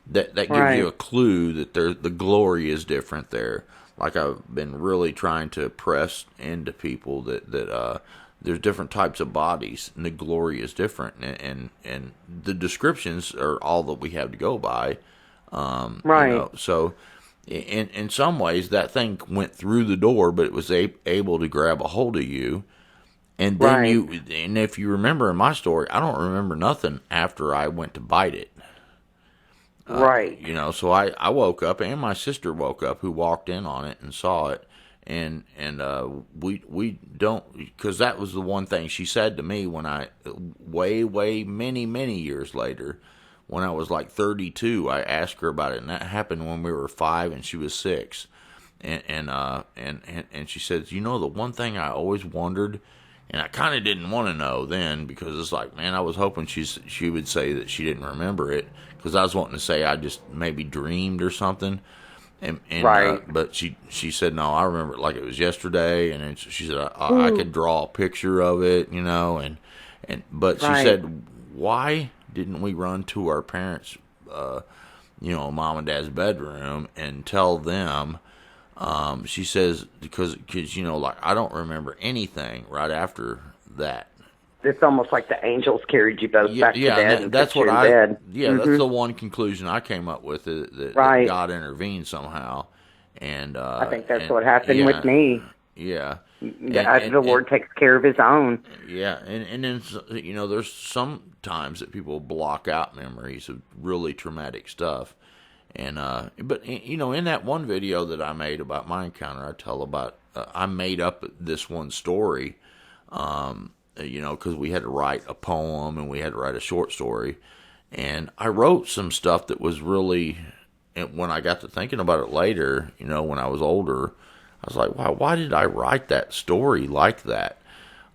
[SPEAKER 1] That gives you a clue that the glory is different there. Like, I've been really trying to press into people that there's different types of bodies, and the glory is different, and the descriptions are all that we have to go by.
[SPEAKER 2] Right.
[SPEAKER 1] You know, so in some ways that thing went through the door, but it was able to grab a hold of you. And then and if you remember in my story, I don't remember nothing after I went to bite it.
[SPEAKER 2] Right.
[SPEAKER 1] You know, so I woke up, and my sister woke up, who walked in on it and saw it, and we don't, because that was the one thing she said to me when I way many years later, when I was like 32, I asked her about it, and that happened when we were 5 and she was 6, and she said, you know, the one thing I always wondered. And I kind of didn't want to know then, because it's like, man, I was hoping she would say that she didn't remember it, because I was wanting to say I just maybe dreamed or something. And but she said, no, I remember it like it was yesterday. And then she said I could draw a picture of it, you know. But she said, why didn't we run to our parents, mom and dad's bedroom, and tell them? She says, because like, I don't remember anything right after that.
[SPEAKER 2] It's almost like the angels carried you both back to bed. And
[SPEAKER 1] that's what
[SPEAKER 2] bed.
[SPEAKER 1] That's the one conclusion I came up with, that God intervened somehow. And
[SPEAKER 2] I think that's what happened with me.
[SPEAKER 1] Yeah.
[SPEAKER 2] The Lord takes care of his own.
[SPEAKER 1] Yeah. And then, there's some times that people block out memories of really traumatic stuff. And but in that one video that I made about my encounter, I tell about I made up this one story, because we had to write a poem and we had to write a short story, and I wrote some stuff that was really. And when I got to thinking about it later, when I was older, I was like, wow, why did I write that story like that?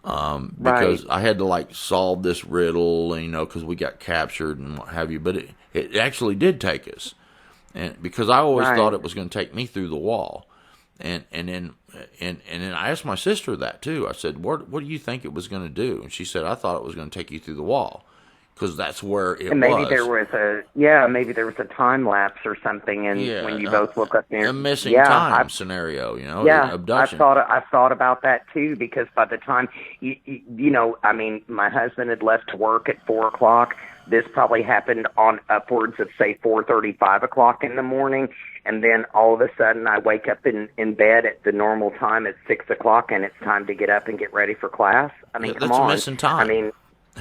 [SPEAKER 1] Because I had to solve this riddle, because we got captured and what have you. But it actually did take us. And because I always thought it was going to take me through the wall, and then I asked my sister that too. I said, "What do you think it was going to do?" And she said, "I thought it was going to take you through the wall, because that's where it was."
[SPEAKER 2] And maybe there was a time lapse or something, and when you both look up there,
[SPEAKER 1] a missing time scenario, abduction.
[SPEAKER 2] I've thought about that too, because by the time my husband had left to work at 4:00. This probably happened on upwards of, say, 4:30, 5 o'clock in the morning. And then all of a sudden I wake up in bed at the normal time at 6 o'clock, and it's time to get up and get ready for class. I mean, come on.
[SPEAKER 1] That's a missing time.
[SPEAKER 2] I mean,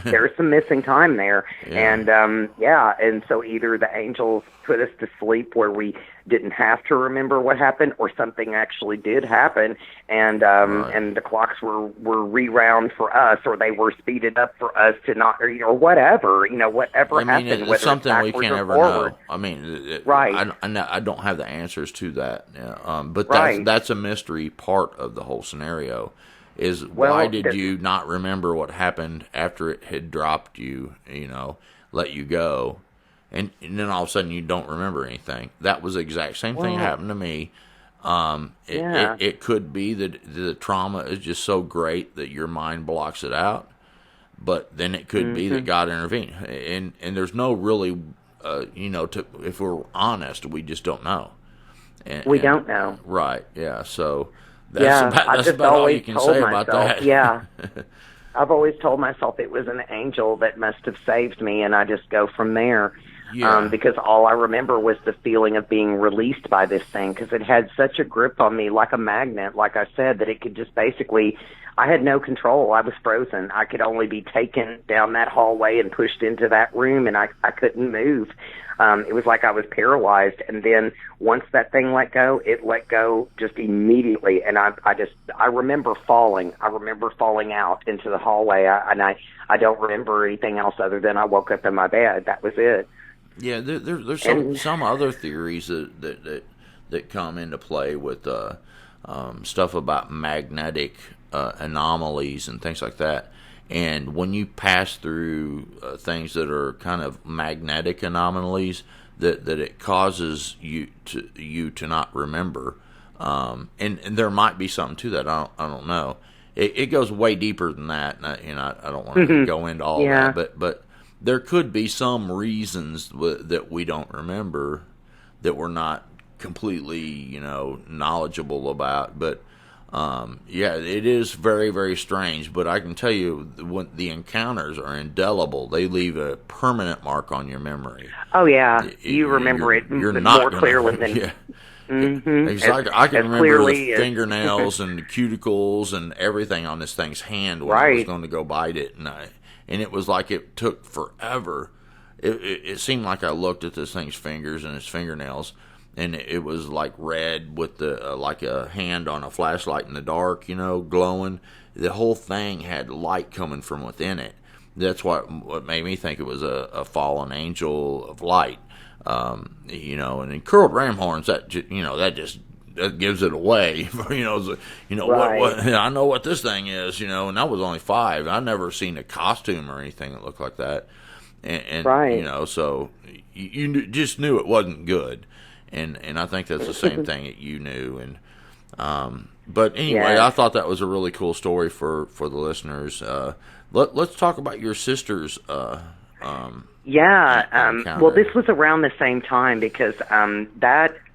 [SPEAKER 2] there's some missing time there.
[SPEAKER 1] Yeah.
[SPEAKER 2] And so either the angels put us to sleep where we didn't have to remember what happened, or something actually did happen, and and the clocks were rewound for us, or they were speeded up for us to not, or whatever, whatever happened.
[SPEAKER 1] It's something we can't ever know. I mean,
[SPEAKER 2] right?
[SPEAKER 1] I don't have the answers to that. But
[SPEAKER 2] right.
[SPEAKER 1] that's a mystery part of the whole scenario. Is why did you not remember what happened after it had dropped you? Let you go. And then all of a sudden you don't remember anything. That was the exact same thing that happened to me. It could be that the trauma is just so great that your mind blocks it out. But then it could be that God intervened. And there's no really, if we're honest, we just don't know.
[SPEAKER 2] We don't know.
[SPEAKER 1] Right, yeah. So that's about all you can say about that.
[SPEAKER 2] Yeah. I've always told myself it was an angel that must have saved me, and I just go from there.
[SPEAKER 1] Yeah.
[SPEAKER 2] Because all I remember was the feeling of being released by this thing, because it had such a grip on me, like a magnet, like I said, that it could just basically, I had no control. I was frozen. I could only be taken down that hallway and pushed into that room, and I couldn't move. It was like I was paralyzed. And then once that thing let go, it let go just immediately. And I remember falling. I remember falling out into the hallway. I don't remember anything else other than I woke up in my bed. That was it.
[SPEAKER 1] Yeah, there's some other theories that come into play with stuff about magnetic anomalies and things like that. And when you pass through things that are kind of magnetic anomalies, that it causes you to not remember. And there might be something to that. I don't know. It goes way deeper than that, and I don't want to go into all that, but there could be some reasons that we don't remember, that we're not completely, knowledgeable about. But it is very, very strange. But I can tell you, when the encounters are indelible, they leave a permanent mark on your memory.
[SPEAKER 2] Oh yeah, you remember it more clearly than.
[SPEAKER 1] Yeah. I can remember the fingernails and the cuticles and everything on this thing's hand when I was going to go bite it, and it was like it took forever. It seemed like I looked at this thing's fingers and its fingernails, and it was like red with the like a hand on a flashlight in the dark, glowing. The whole thing had light coming from within it. That's what made me think it was a fallen angel of light. And in curled ram horns, that gives it away. What I know what this thing is, and I was only 5. I never seen a costume or anything that looked like that, and so you just knew it wasn't good, and I think that's the same thing that you knew. And but anyway, I thought that was a really cool story for the listeners. Let's talk about your sister's.
[SPEAKER 2] Well, this was around the same time, because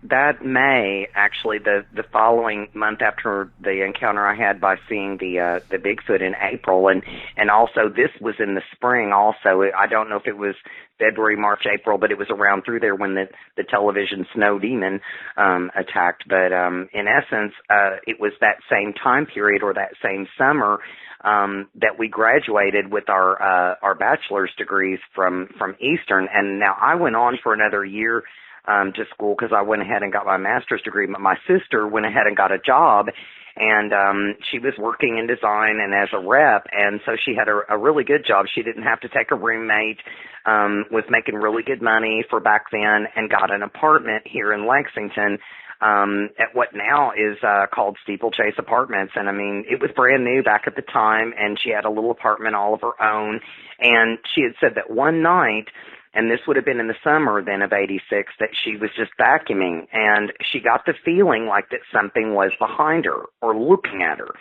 [SPEAKER 2] that May, actually, the following month after the encounter I had by seeing the Bigfoot in April, and also this was in the spring. Also, I don't know if it was February, March, April, but it was around through there when the television snow demon attacked. But in essence, it was that same time period, or that same summer, that we graduated with our bachelor's degrees from Eastern. And now I went on for another year to school, because I went ahead and got my master's degree. But my sister went ahead and got a job, and she was working in design and as a rep, and so she had a really good job. She didn't have to take a roommate, was making really good money for back then, and got an apartment here in Lexington, at what now is called Steeplechase Apartments. And I mean, it was brand new back at the time, and she had a little apartment all of her own. And she had said that one night, and this would have been in the summer then of '86, that she was just vacuuming, and she got the feeling like that something was behind her or looking at her.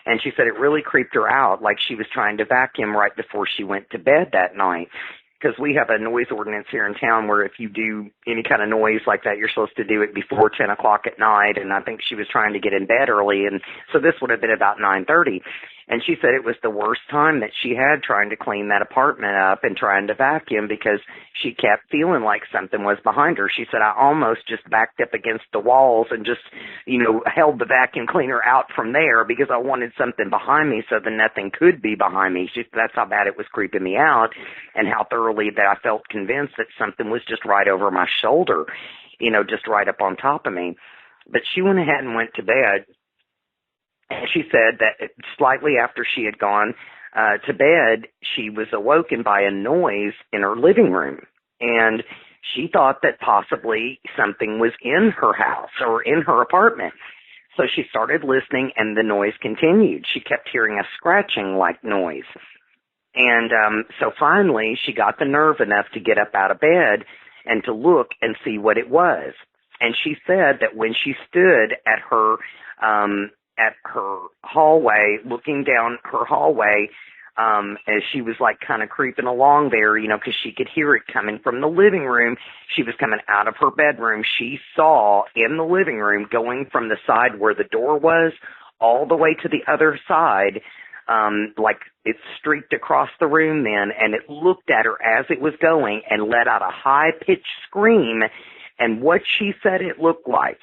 [SPEAKER 2] And she said it really creeped her out, like she was trying to vacuum right before she went to bed that night. Because we have a noise ordinance here in town where if you do any kind of noise like that, you're supposed to do it before 10 o'clock at night. And I think she was trying to get in bed early. And so this would have been about 9:30. And she said it was the worst time that she had trying to clean that apartment up and trying to vacuum because she kept feeling like something was behind her. She said, I almost just backed up against the walls and just, held the vacuum cleaner out from there because I wanted something behind me so that nothing could be behind me. That's how bad it was creeping me out, and how thoroughly that I felt convinced that something was just right over my shoulder, just right up on top of me. But she went ahead and went to bed. And she said that slightly after she had gone to bed, she was awoken by a noise in her living room. And she thought that possibly something was in her house or in her apartment. So she started listening, and the noise continued. She kept hearing a scratching-like noise. And so finally, she got the nerve enough to get up out of bed and to look and see what it was. And she said that when she stood at her hallway, looking down her hallway, as she was like kind of creeping along there, because she could hear it coming from the living room. She was coming out of her bedroom. She saw in the living room, going from the side where the door was all the way to the other side, like it streaked across the room then, and it looked at her as it was going and let out a high-pitched scream. And what she said it looked like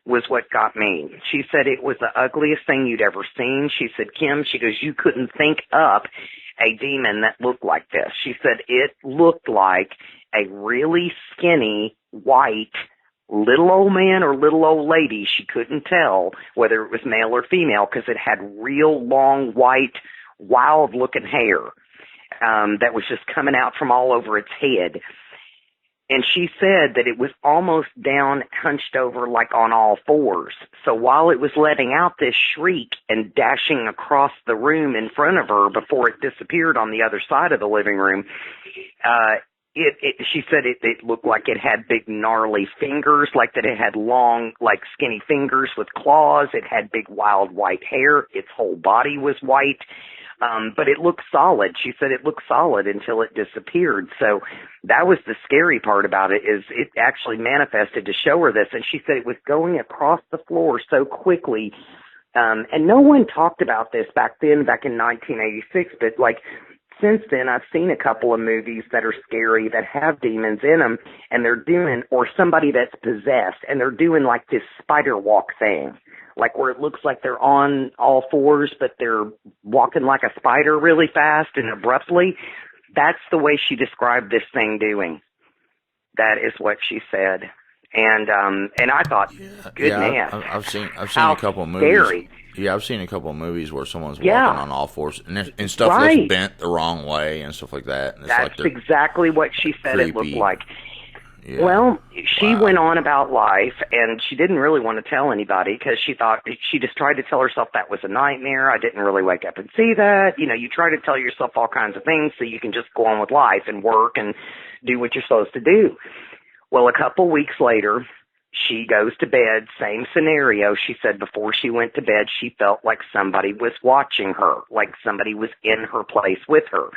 [SPEAKER 2] was what got me. She said it was the ugliest thing you'd ever seen. She said, Kim, she goes, you couldn't think up a demon that looked like this. She said it looked like a really skinny, white, little old man or little old lady. She couldn't tell whether it was male or female because it had real long, white, wild-looking hair that was just coming out from all over its head. And she said that it was almost down, hunched over like on all fours. So while it was letting out this shriek and dashing across the room in front of her before it disappeared on the other side of the living room, she said it looked like it had big gnarly fingers, like that it had long, like skinny fingers with claws. It had big wild white hair. Its whole body was white. But it looked solid. She said it looked solid until it disappeared. So that was the scary part about it, is it actually manifested to show her this. And she said it was going across the floor so quickly. And no one talked about this back then, back in 1986. But like since then, I've seen a couple of movies that are scary that have demons in them, and they're doing, or somebody that's possessed, and they're doing like this spider walk thing. Like where it looks like they're on all fours, but they're walking like a spider really fast and abruptly. That's the way she described this thing doing. That is what she said. And I thought, good man.
[SPEAKER 1] I've seen a couple of movies. Scary. Yeah, I've seen a couple of movies where someone's walking on all fours and stuff that's bent the wrong way and stuff like that. And it's
[SPEAKER 2] that's
[SPEAKER 1] like
[SPEAKER 2] exactly what she said creepy. It looked like.
[SPEAKER 1] Yeah.
[SPEAKER 2] Well, she went on about life, and she didn't really want to tell anybody because she thought, she just tried to tell herself that was a nightmare. I didn't really wake up and see that. You try to tell yourself all kinds of things so you can just go on with life and work and do what you're supposed to do. Well, a couple weeks later, she goes to bed, same scenario. She said before she went to bed, she felt like somebody was watching her, like somebody was in her place with her.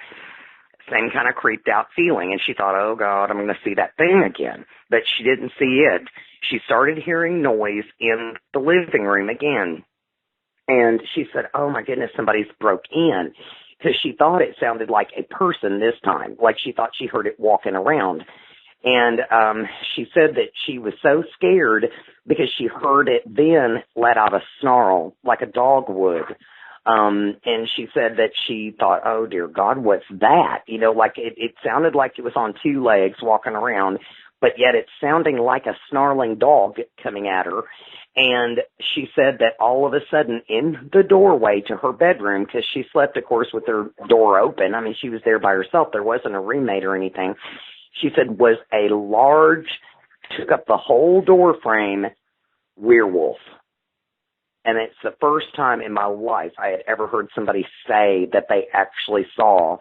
[SPEAKER 2] Same kind of creeped out feeling. And she thought, oh, God, I'm going to see that thing again. But she didn't see it. She started hearing noise in the living room again. And she said, oh, my goodness, somebody's broke in. Because she thought it sounded like a person this time. Like she thought she heard it walking around. And she said that she was so scared because she heard it then let out a snarl like a dog would. And she said that she thought, oh, dear God, what's that? Like it sounded like it was on two legs walking around, but yet it's sounding like a snarling dog coming at her. And she said that all of a sudden in the doorway to her bedroom, because she slept, of course, with her door open. I mean, she was there by herself. There wasn't a roommate or anything. She said was a large, took up the whole door frame, werewolf. And it's the first time in my life I had ever heard somebody say that they actually saw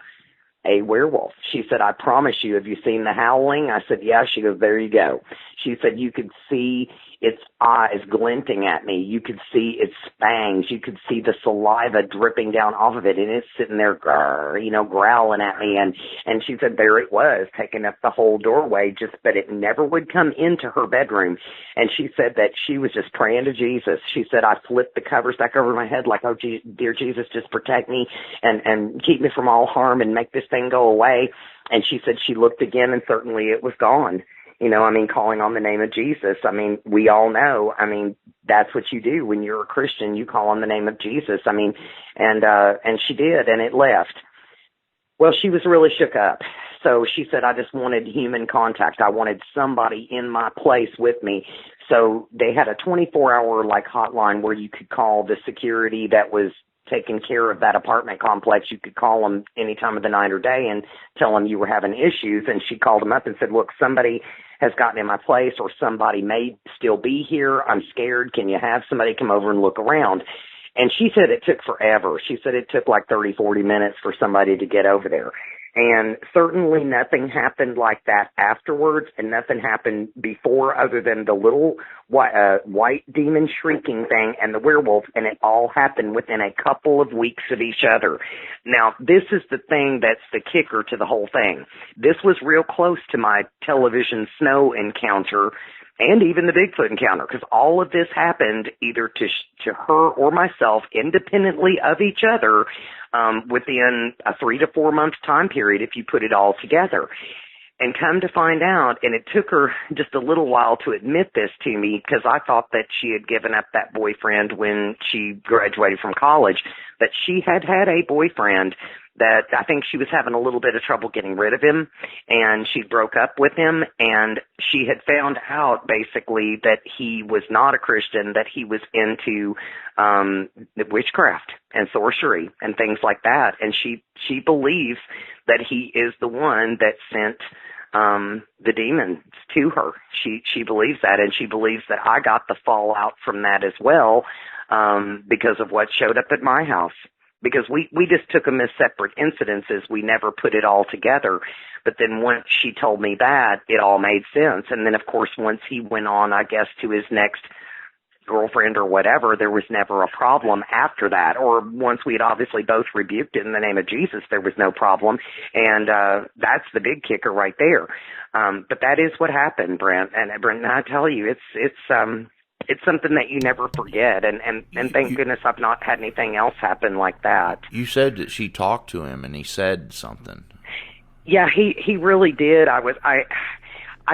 [SPEAKER 2] a werewolf. She said, I promise you, have you seen the howling? I said, yeah. She goes, there you go. She said, you could see its eyes glinting at me. You could see its fangs. You could see the saliva dripping down off of it, and it's sitting there, growling at me. And she said, there it was, taking up the whole doorway, but it never would come into her bedroom. And she said that she was just praying to Jesus. She said, I flipped the covers back over my head like, oh, dear Jesus, just protect me and keep me from all harm and make this thing go away. And she said she looked again, and certainly it was gone. Calling on the name of Jesus. We all know. That's what you do when you're a Christian. You call on the name of Jesus. And she did, and it left. Well, she was really shook up. So she said, I just wanted human contact. I wanted somebody in my place with me. So they had a 24-hour hotline where you could call the security that was taking care of that apartment complex. You could call them any time of the night or day and tell them you were having issues. And she called them up and said, look, somebody has gotten in my place, or somebody may still be here. I'm scared. Can you have somebody come over and look around? And she said it took forever. She said it took 30, 40 minutes for somebody to get over there. And certainly nothing happened like that afterwards, and nothing happened before other than the little white demon shrieking thing and the werewolf, and it all happened within a couple of weeks of each other. Now, this is the thing that's the kicker to the whole thing. This was real close to my television snow encounter and even the Bigfoot encounter, because all of this happened either to her or myself independently of each other within a 3 to 4 month time period if you put it all together. And come to find out, and it took her just a little while to admit this to me, because I thought that she had given up that boyfriend when she graduated from college, but she had had a boyfriend that I think she was having a little bit of trouble getting rid of him, and she broke up with him, and she had found out basically that he was not a Christian, that he was into witchcraft and sorcery and things like that, and she believes that he is the one that sent the demons to her. She believes that, and she believes that I got the fallout from that as well, because of what showed up at my house. Because we just took them as separate incidences. We never put it all together. But then once she told me that, it all made sense. And then, of course, once he went on, I guess, to his next girlfriend or whatever, there was never a problem after that. Or once we had obviously both rebuked it in the name of Jesus, there was no problem. And that's the big kicker right there. But that is what happened, Brent. And Brent, I tell you, it's something that you never forget, and thank goodness I've not had anything else happen like that.
[SPEAKER 1] You said that she talked to him and he said something.
[SPEAKER 2] Yeah, he really did. I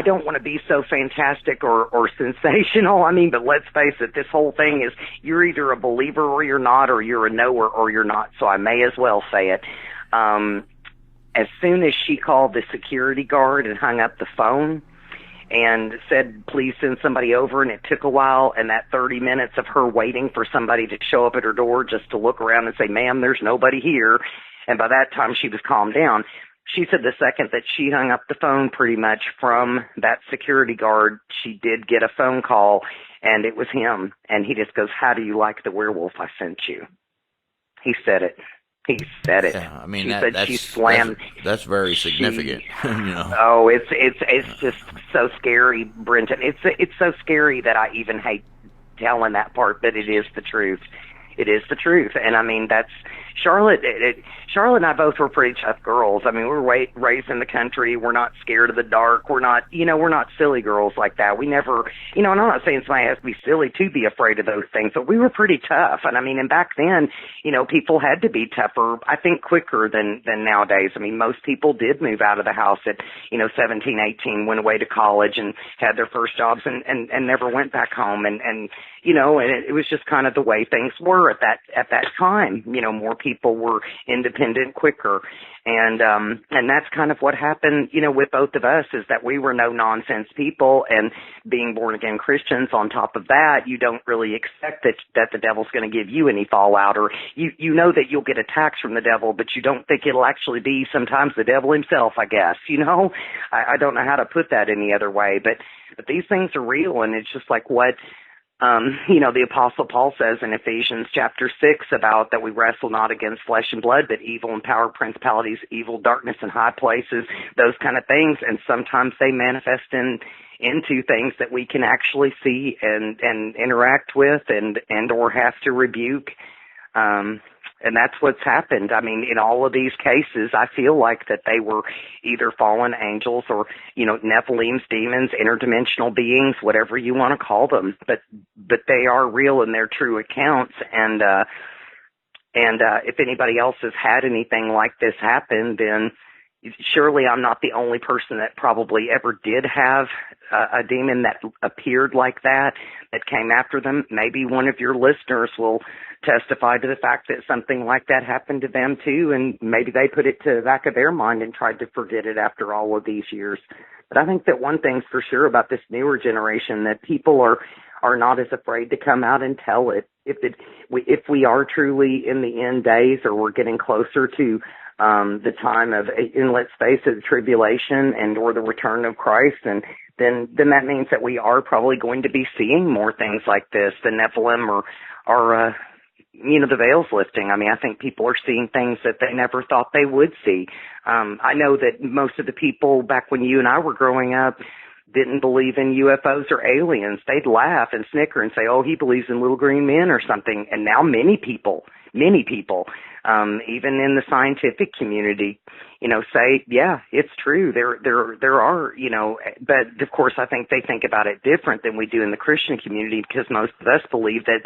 [SPEAKER 2] don't want to be so fantastic or sensational. But let's face it, this whole thing is you're either a believer or you're not, or you're a knower or you're not. So I may as well say it. As soon as she called the security guard and hung up the phone and said, please send somebody over, and it took a while, and that 30 minutes of her waiting for somebody to show up at her door just to look around and say, ma'am, there's nobody here, and by that time she was calmed down. She said the second that she hung up the phone pretty much from that security guard, she did get a phone call, and it was him, and he just goes, how do you like the werewolf I sent you? He said it. He said it.
[SPEAKER 1] Yeah,
[SPEAKER 2] she slammed.
[SPEAKER 1] That's very significant.
[SPEAKER 2] Oh, it's just so scary, Brenton. It's so scary that I even hate telling that part, but it is the truth. It is the truth, and that's Charlotte. Charlotte and I both were pretty tough girls. We were raised in the country. We're not scared of the dark. We're not, we're not silly girls like that. We never, and I'm not saying somebody has to be silly to be afraid of those things, but we were pretty tough. And back then, people had to be tougher, I think, quicker than nowadays. Most people did move out of the house at, 17, 18, went away to college and had their first jobs and never went back home. And it was just kind of the way things were at that time. More people were independent quicker. And that's kind of what happened, with both of us, is that we were no nonsense people, and being born again Christians on top of that, you don't really expect that the devil's going to give you any fallout, or you know that you'll get attacks from the devil, but you don't think it'll actually be sometimes the devil himself, I guess, I don't know how to put that any other way, but these things are real, and it's just like what The Apostle Paul says in Ephesians chapter 6 about that we wrestle not against flesh and blood, but evil and power, principalities, evil, darkness in high places, those kind of things. And sometimes they manifest into things that we can actually see and interact with and or have to rebuke. And that's what's happened. I mean, in all of these cases, I feel like that they were either fallen angels or, Nephilims, demons, interdimensional beings, whatever you want to call them. But they are real and they're true accounts. And if anybody else has had anything like this happen, then surely I'm not the only person that probably ever did have a demon that appeared like that came after them. Maybe one of your listeners will testify to the fact that something like that happened to them too, and maybe they put it to the back of their mind and tried to forget it after all of these years. But I think that one thing's for sure about this newer generation, that people are not as afraid to come out and tell it. If we are truly in the end days, or we're getting closer to the time of, and let's face it, the tribulation and or the return of Christ, and then that means that we are probably going to be seeing more things like this, the Nephilim or the veils lifting. I mean, I think people are seeing things that they never thought they would see. I know that most of the people back when you and I were growing up didn't believe in UFOs or aliens. They'd laugh and snicker and say, oh, he believes in little green men or something. And now many people, even in the scientific community, say, yeah, it's true. There are, but of course I think they think about it different than we do in the Christian community, because most of us believe that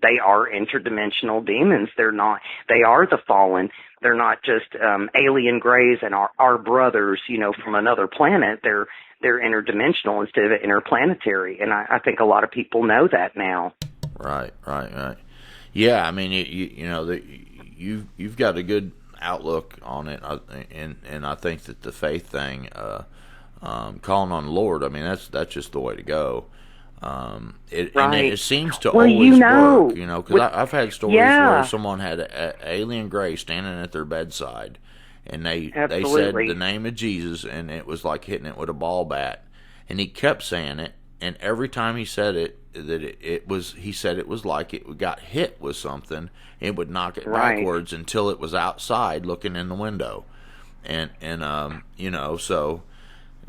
[SPEAKER 2] they are interdimensional demons. They are the fallen. They're not just alien grays and our brothers, from another planet. They're interdimensional instead of interplanetary. And I think a lot of people know that now.
[SPEAKER 1] Right. Yeah, I mean, you've got a good outlook on it, and I think that the faith thing, calling on the Lord, I mean, that's just the way to go. And it seems to always work, because I've had stories where someone had an alien gray standing at their bedside, and they said the name of Jesus, and it was like hitting it with a ball bat, and he kept saying it, and every time he said it, he said it was like it got hit with something, it would knock it backwards until it was outside looking in the window, and so.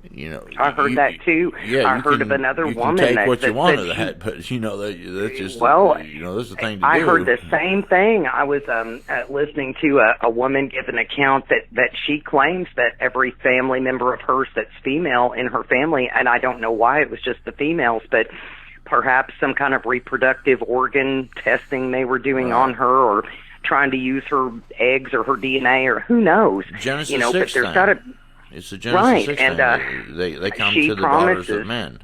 [SPEAKER 2] I heard that too.
[SPEAKER 1] Yeah,
[SPEAKER 2] I heard of another woman
[SPEAKER 1] take
[SPEAKER 2] that
[SPEAKER 1] what you want of
[SPEAKER 2] that
[SPEAKER 1] that, but that's just that's the thing to do.
[SPEAKER 2] I heard the same thing. I was listening to a woman give an account that she claims that every family member of hers that's female in her family, and I don't know why it was just the females, but perhaps some kind of reproductive organ testing they were doing on her, or trying to use her eggs or her DNA, or who knows.
[SPEAKER 1] Genesis 6
[SPEAKER 2] but there's got to.
[SPEAKER 1] It's a Genesis 6 thing. And they come to the daughters of men,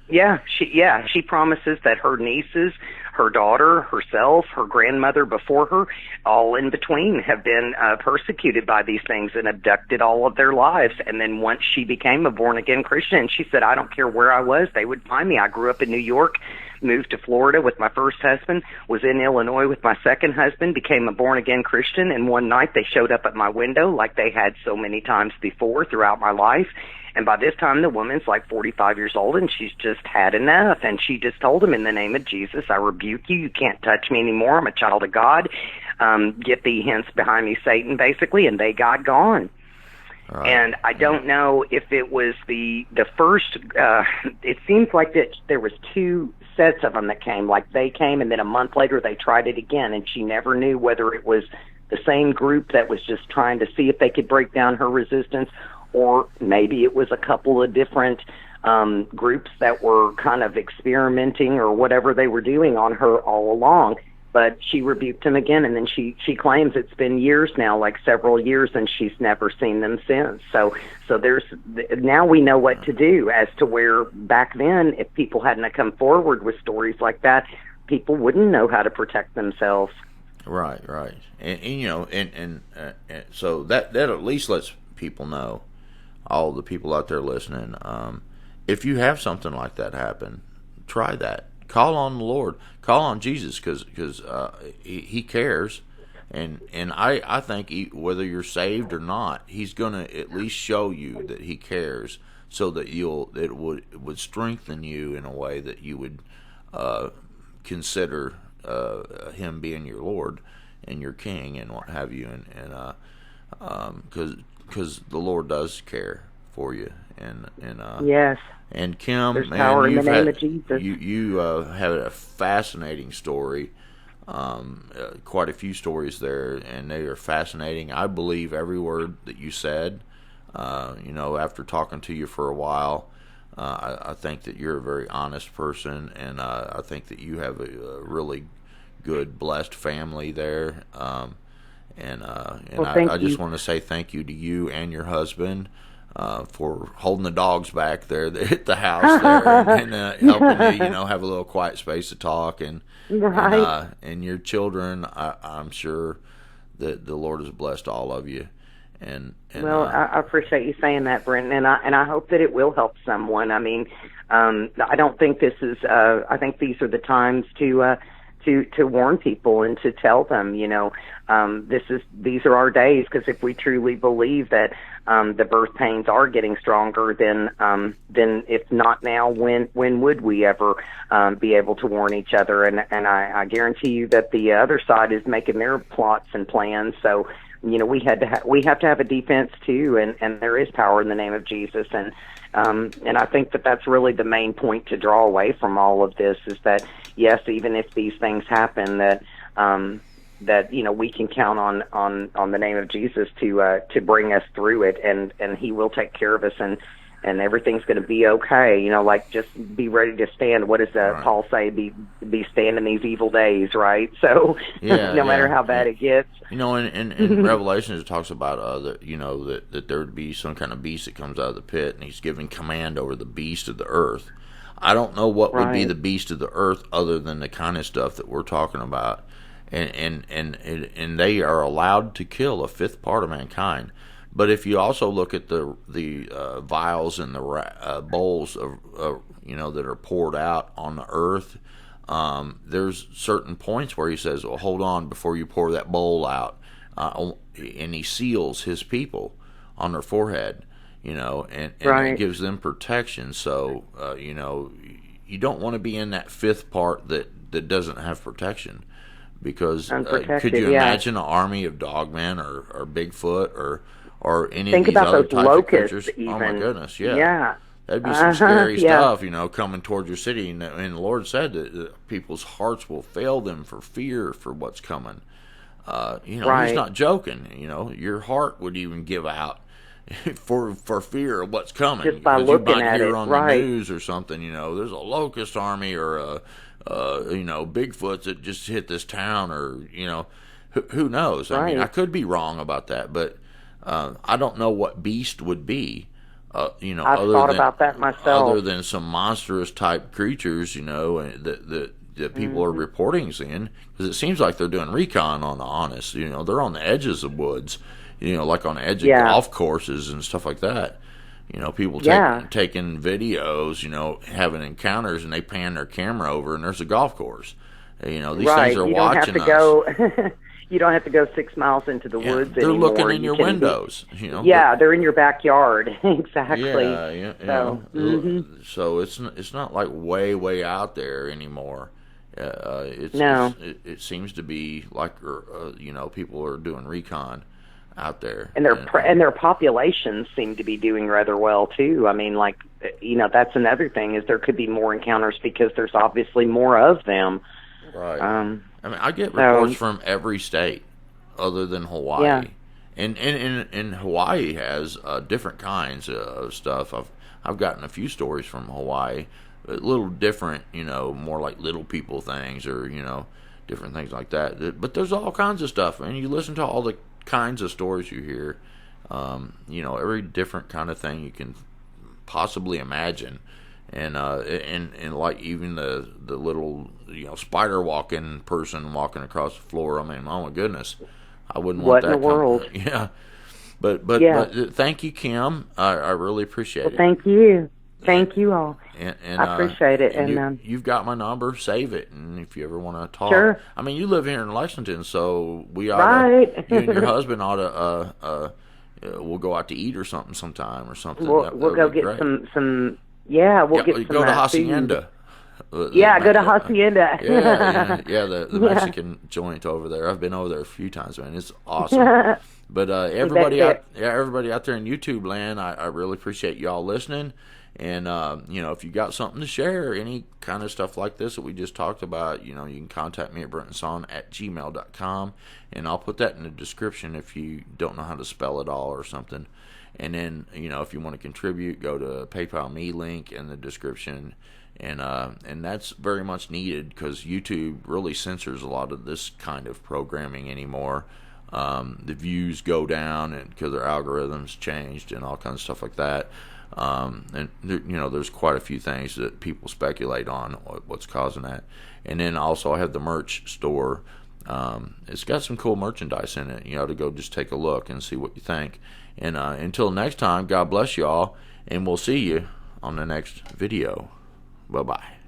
[SPEAKER 2] Yeah, she promises that her nieces, her daughter, herself, her grandmother before her, all in between, have been persecuted by these things and abducted all of their lives. And then once she became a born-again Christian, she said, I don't care where I was, they would find me. I grew up in New York, moved to Florida with my first husband, was in Illinois with my second husband, became a born-again Christian, and one night they showed up at my window like they had so many times before throughout my life. And by this time, the woman's like 45 years old, and she's just had enough. And she just told him, in the name of Jesus, I rebuke you. You can't touch me anymore. I'm a child of God. Get thee hence behind me, Satan, basically. And they got gone. Right. And I don't know if it was the first, it seems like that there was two sets of them that came. Like they came, and then a month later they tried it again, and she never knew whether it was the same group that was just trying to see if they could break down her resistance, or maybe it was a couple of different groups that were kind of experimenting or whatever they were doing on her all along. But she rebuked him again, and then she claims it's been years now, like several years, and she's never seen them since. So there's now we know what to do, as to where back then, if people hadn't come forward with stories like that, people wouldn't know how to protect themselves.
[SPEAKER 1] Right. And so that at least lets people know, all the people out there listening, if you have something like that happen, try that. Call on the Lord. Call on Jesus, because he cares, and I think whether you're saved or not, he's going to at least show you that he cares, so that it would strengthen you in a way that you would consider him being your Lord and your King and what have you, and because the Lord does care for you, and
[SPEAKER 2] yes.
[SPEAKER 1] And Kim,
[SPEAKER 2] There's
[SPEAKER 1] man,
[SPEAKER 2] power in the name of
[SPEAKER 1] you
[SPEAKER 2] Jesus.
[SPEAKER 1] you have a fascinating story. Quite a few stories there, and they are fascinating. I believe every word that you said. After talking to you for a while, I think that you're a very honest person, and I think that you have a really good, blessed family there.
[SPEAKER 2] Well,
[SPEAKER 1] I just want to say thank you to you and your husband for holding the dogs back there at the house there, and helping you, have a little quiet space to talk, and
[SPEAKER 2] right.
[SPEAKER 1] and your children. I'm sure that the Lord has blessed all of you. Well,
[SPEAKER 2] I appreciate you saying that, Brenton, and I hope that it will help someone. I mean, I don't think this is. I think these are the times to warn people and to tell them, these are our days. Because if we truly believe that the birth pains are getting stronger, then if not now, when would we ever be able to warn each other? And I guarantee you that the other side is making their plots and plans. So we have to have a defense too, and there is power in the name of Jesus, and I think that that's really the main point to draw away from all of this is that yes, even if these things happen, that we can count on the name of Jesus to bring us through it, and He will take care of us, and everything's going to be okay. Just be ready to stand. What does
[SPEAKER 1] right.
[SPEAKER 2] Paul say? Be stand in these evil days, right? So no matter how bad it gets.
[SPEAKER 1] In Revelation it talks about that there would be some kind of beast that comes out of the pit, and He's giving command over the beast of the earth. I don't know what would be the beast of the earth other than the kind of stuff that we're talking about, and they are allowed to kill a fifth part of mankind. But if you also look at the vials and the bowls of that are poured out on the earth, there's certain points where He says, "Well, hold on before you pour that bowl out," and He seals His people on their forehead, and it gives them protection. So you don't want to be in that fifth part that doesn't have protection, because could you imagine an army of Dogman or Bigfoot or any
[SPEAKER 2] Think
[SPEAKER 1] of these
[SPEAKER 2] about
[SPEAKER 1] other
[SPEAKER 2] those
[SPEAKER 1] types
[SPEAKER 2] locusts,
[SPEAKER 1] of creatures?
[SPEAKER 2] even.
[SPEAKER 1] Oh my goodness, yeah. That'd be some scary stuff, coming towards your city. And the Lord said that people's hearts will fail them for fear for what's coming. He's not joking. Your heart would even give out for fear of what's coming.
[SPEAKER 2] Just by looking at it,
[SPEAKER 1] on the news or something. There's a locust army or a Bigfoots that just hit this town, or who knows? I mean, I could be wrong about that, but I don't know what beast would be.
[SPEAKER 2] I've thought about that myself.
[SPEAKER 1] Other than some monstrous type creatures, that people are reporting seeing, because it seems like they're doing recon on the honest. They're on the edges of woods, like on the edge of golf courses and stuff like that. People taking videos, having encounters, and they pan their camera over, and there's a golf course. These things are watching us.
[SPEAKER 2] You don't have to go 6 miles into the woods
[SPEAKER 1] they're
[SPEAKER 2] anymore.
[SPEAKER 1] Looking in your windows.
[SPEAKER 2] They're in your backyard. Exactly.
[SPEAKER 1] So it's not like way out there anymore. It seems to be like people are doing recon out there,
[SPEAKER 2] and their populations seem to be doing rather well too. I mean, that's another thing, is there could be more encounters because there's obviously more of them.
[SPEAKER 1] Right. I get reports from every state other than Hawaii.
[SPEAKER 2] Yeah.
[SPEAKER 1] And Hawaii has different kinds of stuff. I've gotten a few stories from Hawaii, a little different, more like little people things, or different things like that. But there's all kinds of stuff, and you listen to all the kinds of stories you hear. Every different kind of thing you can possibly imagine. And like even the little spider walking person walking across the floor. I mean, oh my goodness, I wouldn't want that.
[SPEAKER 2] What in the world?
[SPEAKER 1] Yeah, but thank you, Kim. I really appreciate it.
[SPEAKER 2] Thank you. Thank you all.
[SPEAKER 1] And
[SPEAKER 2] I appreciate it. And
[SPEAKER 1] you've got my number. Save it, and if you ever want to talk,
[SPEAKER 2] sure.
[SPEAKER 1] I mean, you live here in Lexington, so we ought
[SPEAKER 2] right.
[SPEAKER 1] You and your husband ought to. We'll go out to eat or something sometime or something.
[SPEAKER 2] We'll go get some. Yeah, we'll get some
[SPEAKER 1] go to Hacienda.
[SPEAKER 2] Yeah, go to Hacienda.
[SPEAKER 1] Yeah, the Mexican joint over there. I've been over there a few times, man. It's awesome. But everybody out there in YouTube land, I really appreciate y'all listening. And if you got something to share, any kind of stuff like this that we just talked about, you can contact me at brentonsawin@gmail.com, and I'll put that in the description if you don't know how to spell it all or something. And then, if you want to contribute, go to PayPal me link in the description. And that's very much needed because YouTube really censors a lot of this kind of programming anymore. The views go down and because their algorithms changed and all kinds of stuff like that. And there's quite a few things that people speculate on what's causing that. And then also I have the merch store. It's got some cool merchandise in it, to go just take a look and see what you think. And until next time, God bless y'all, and we'll see you on the next video. Bye-bye.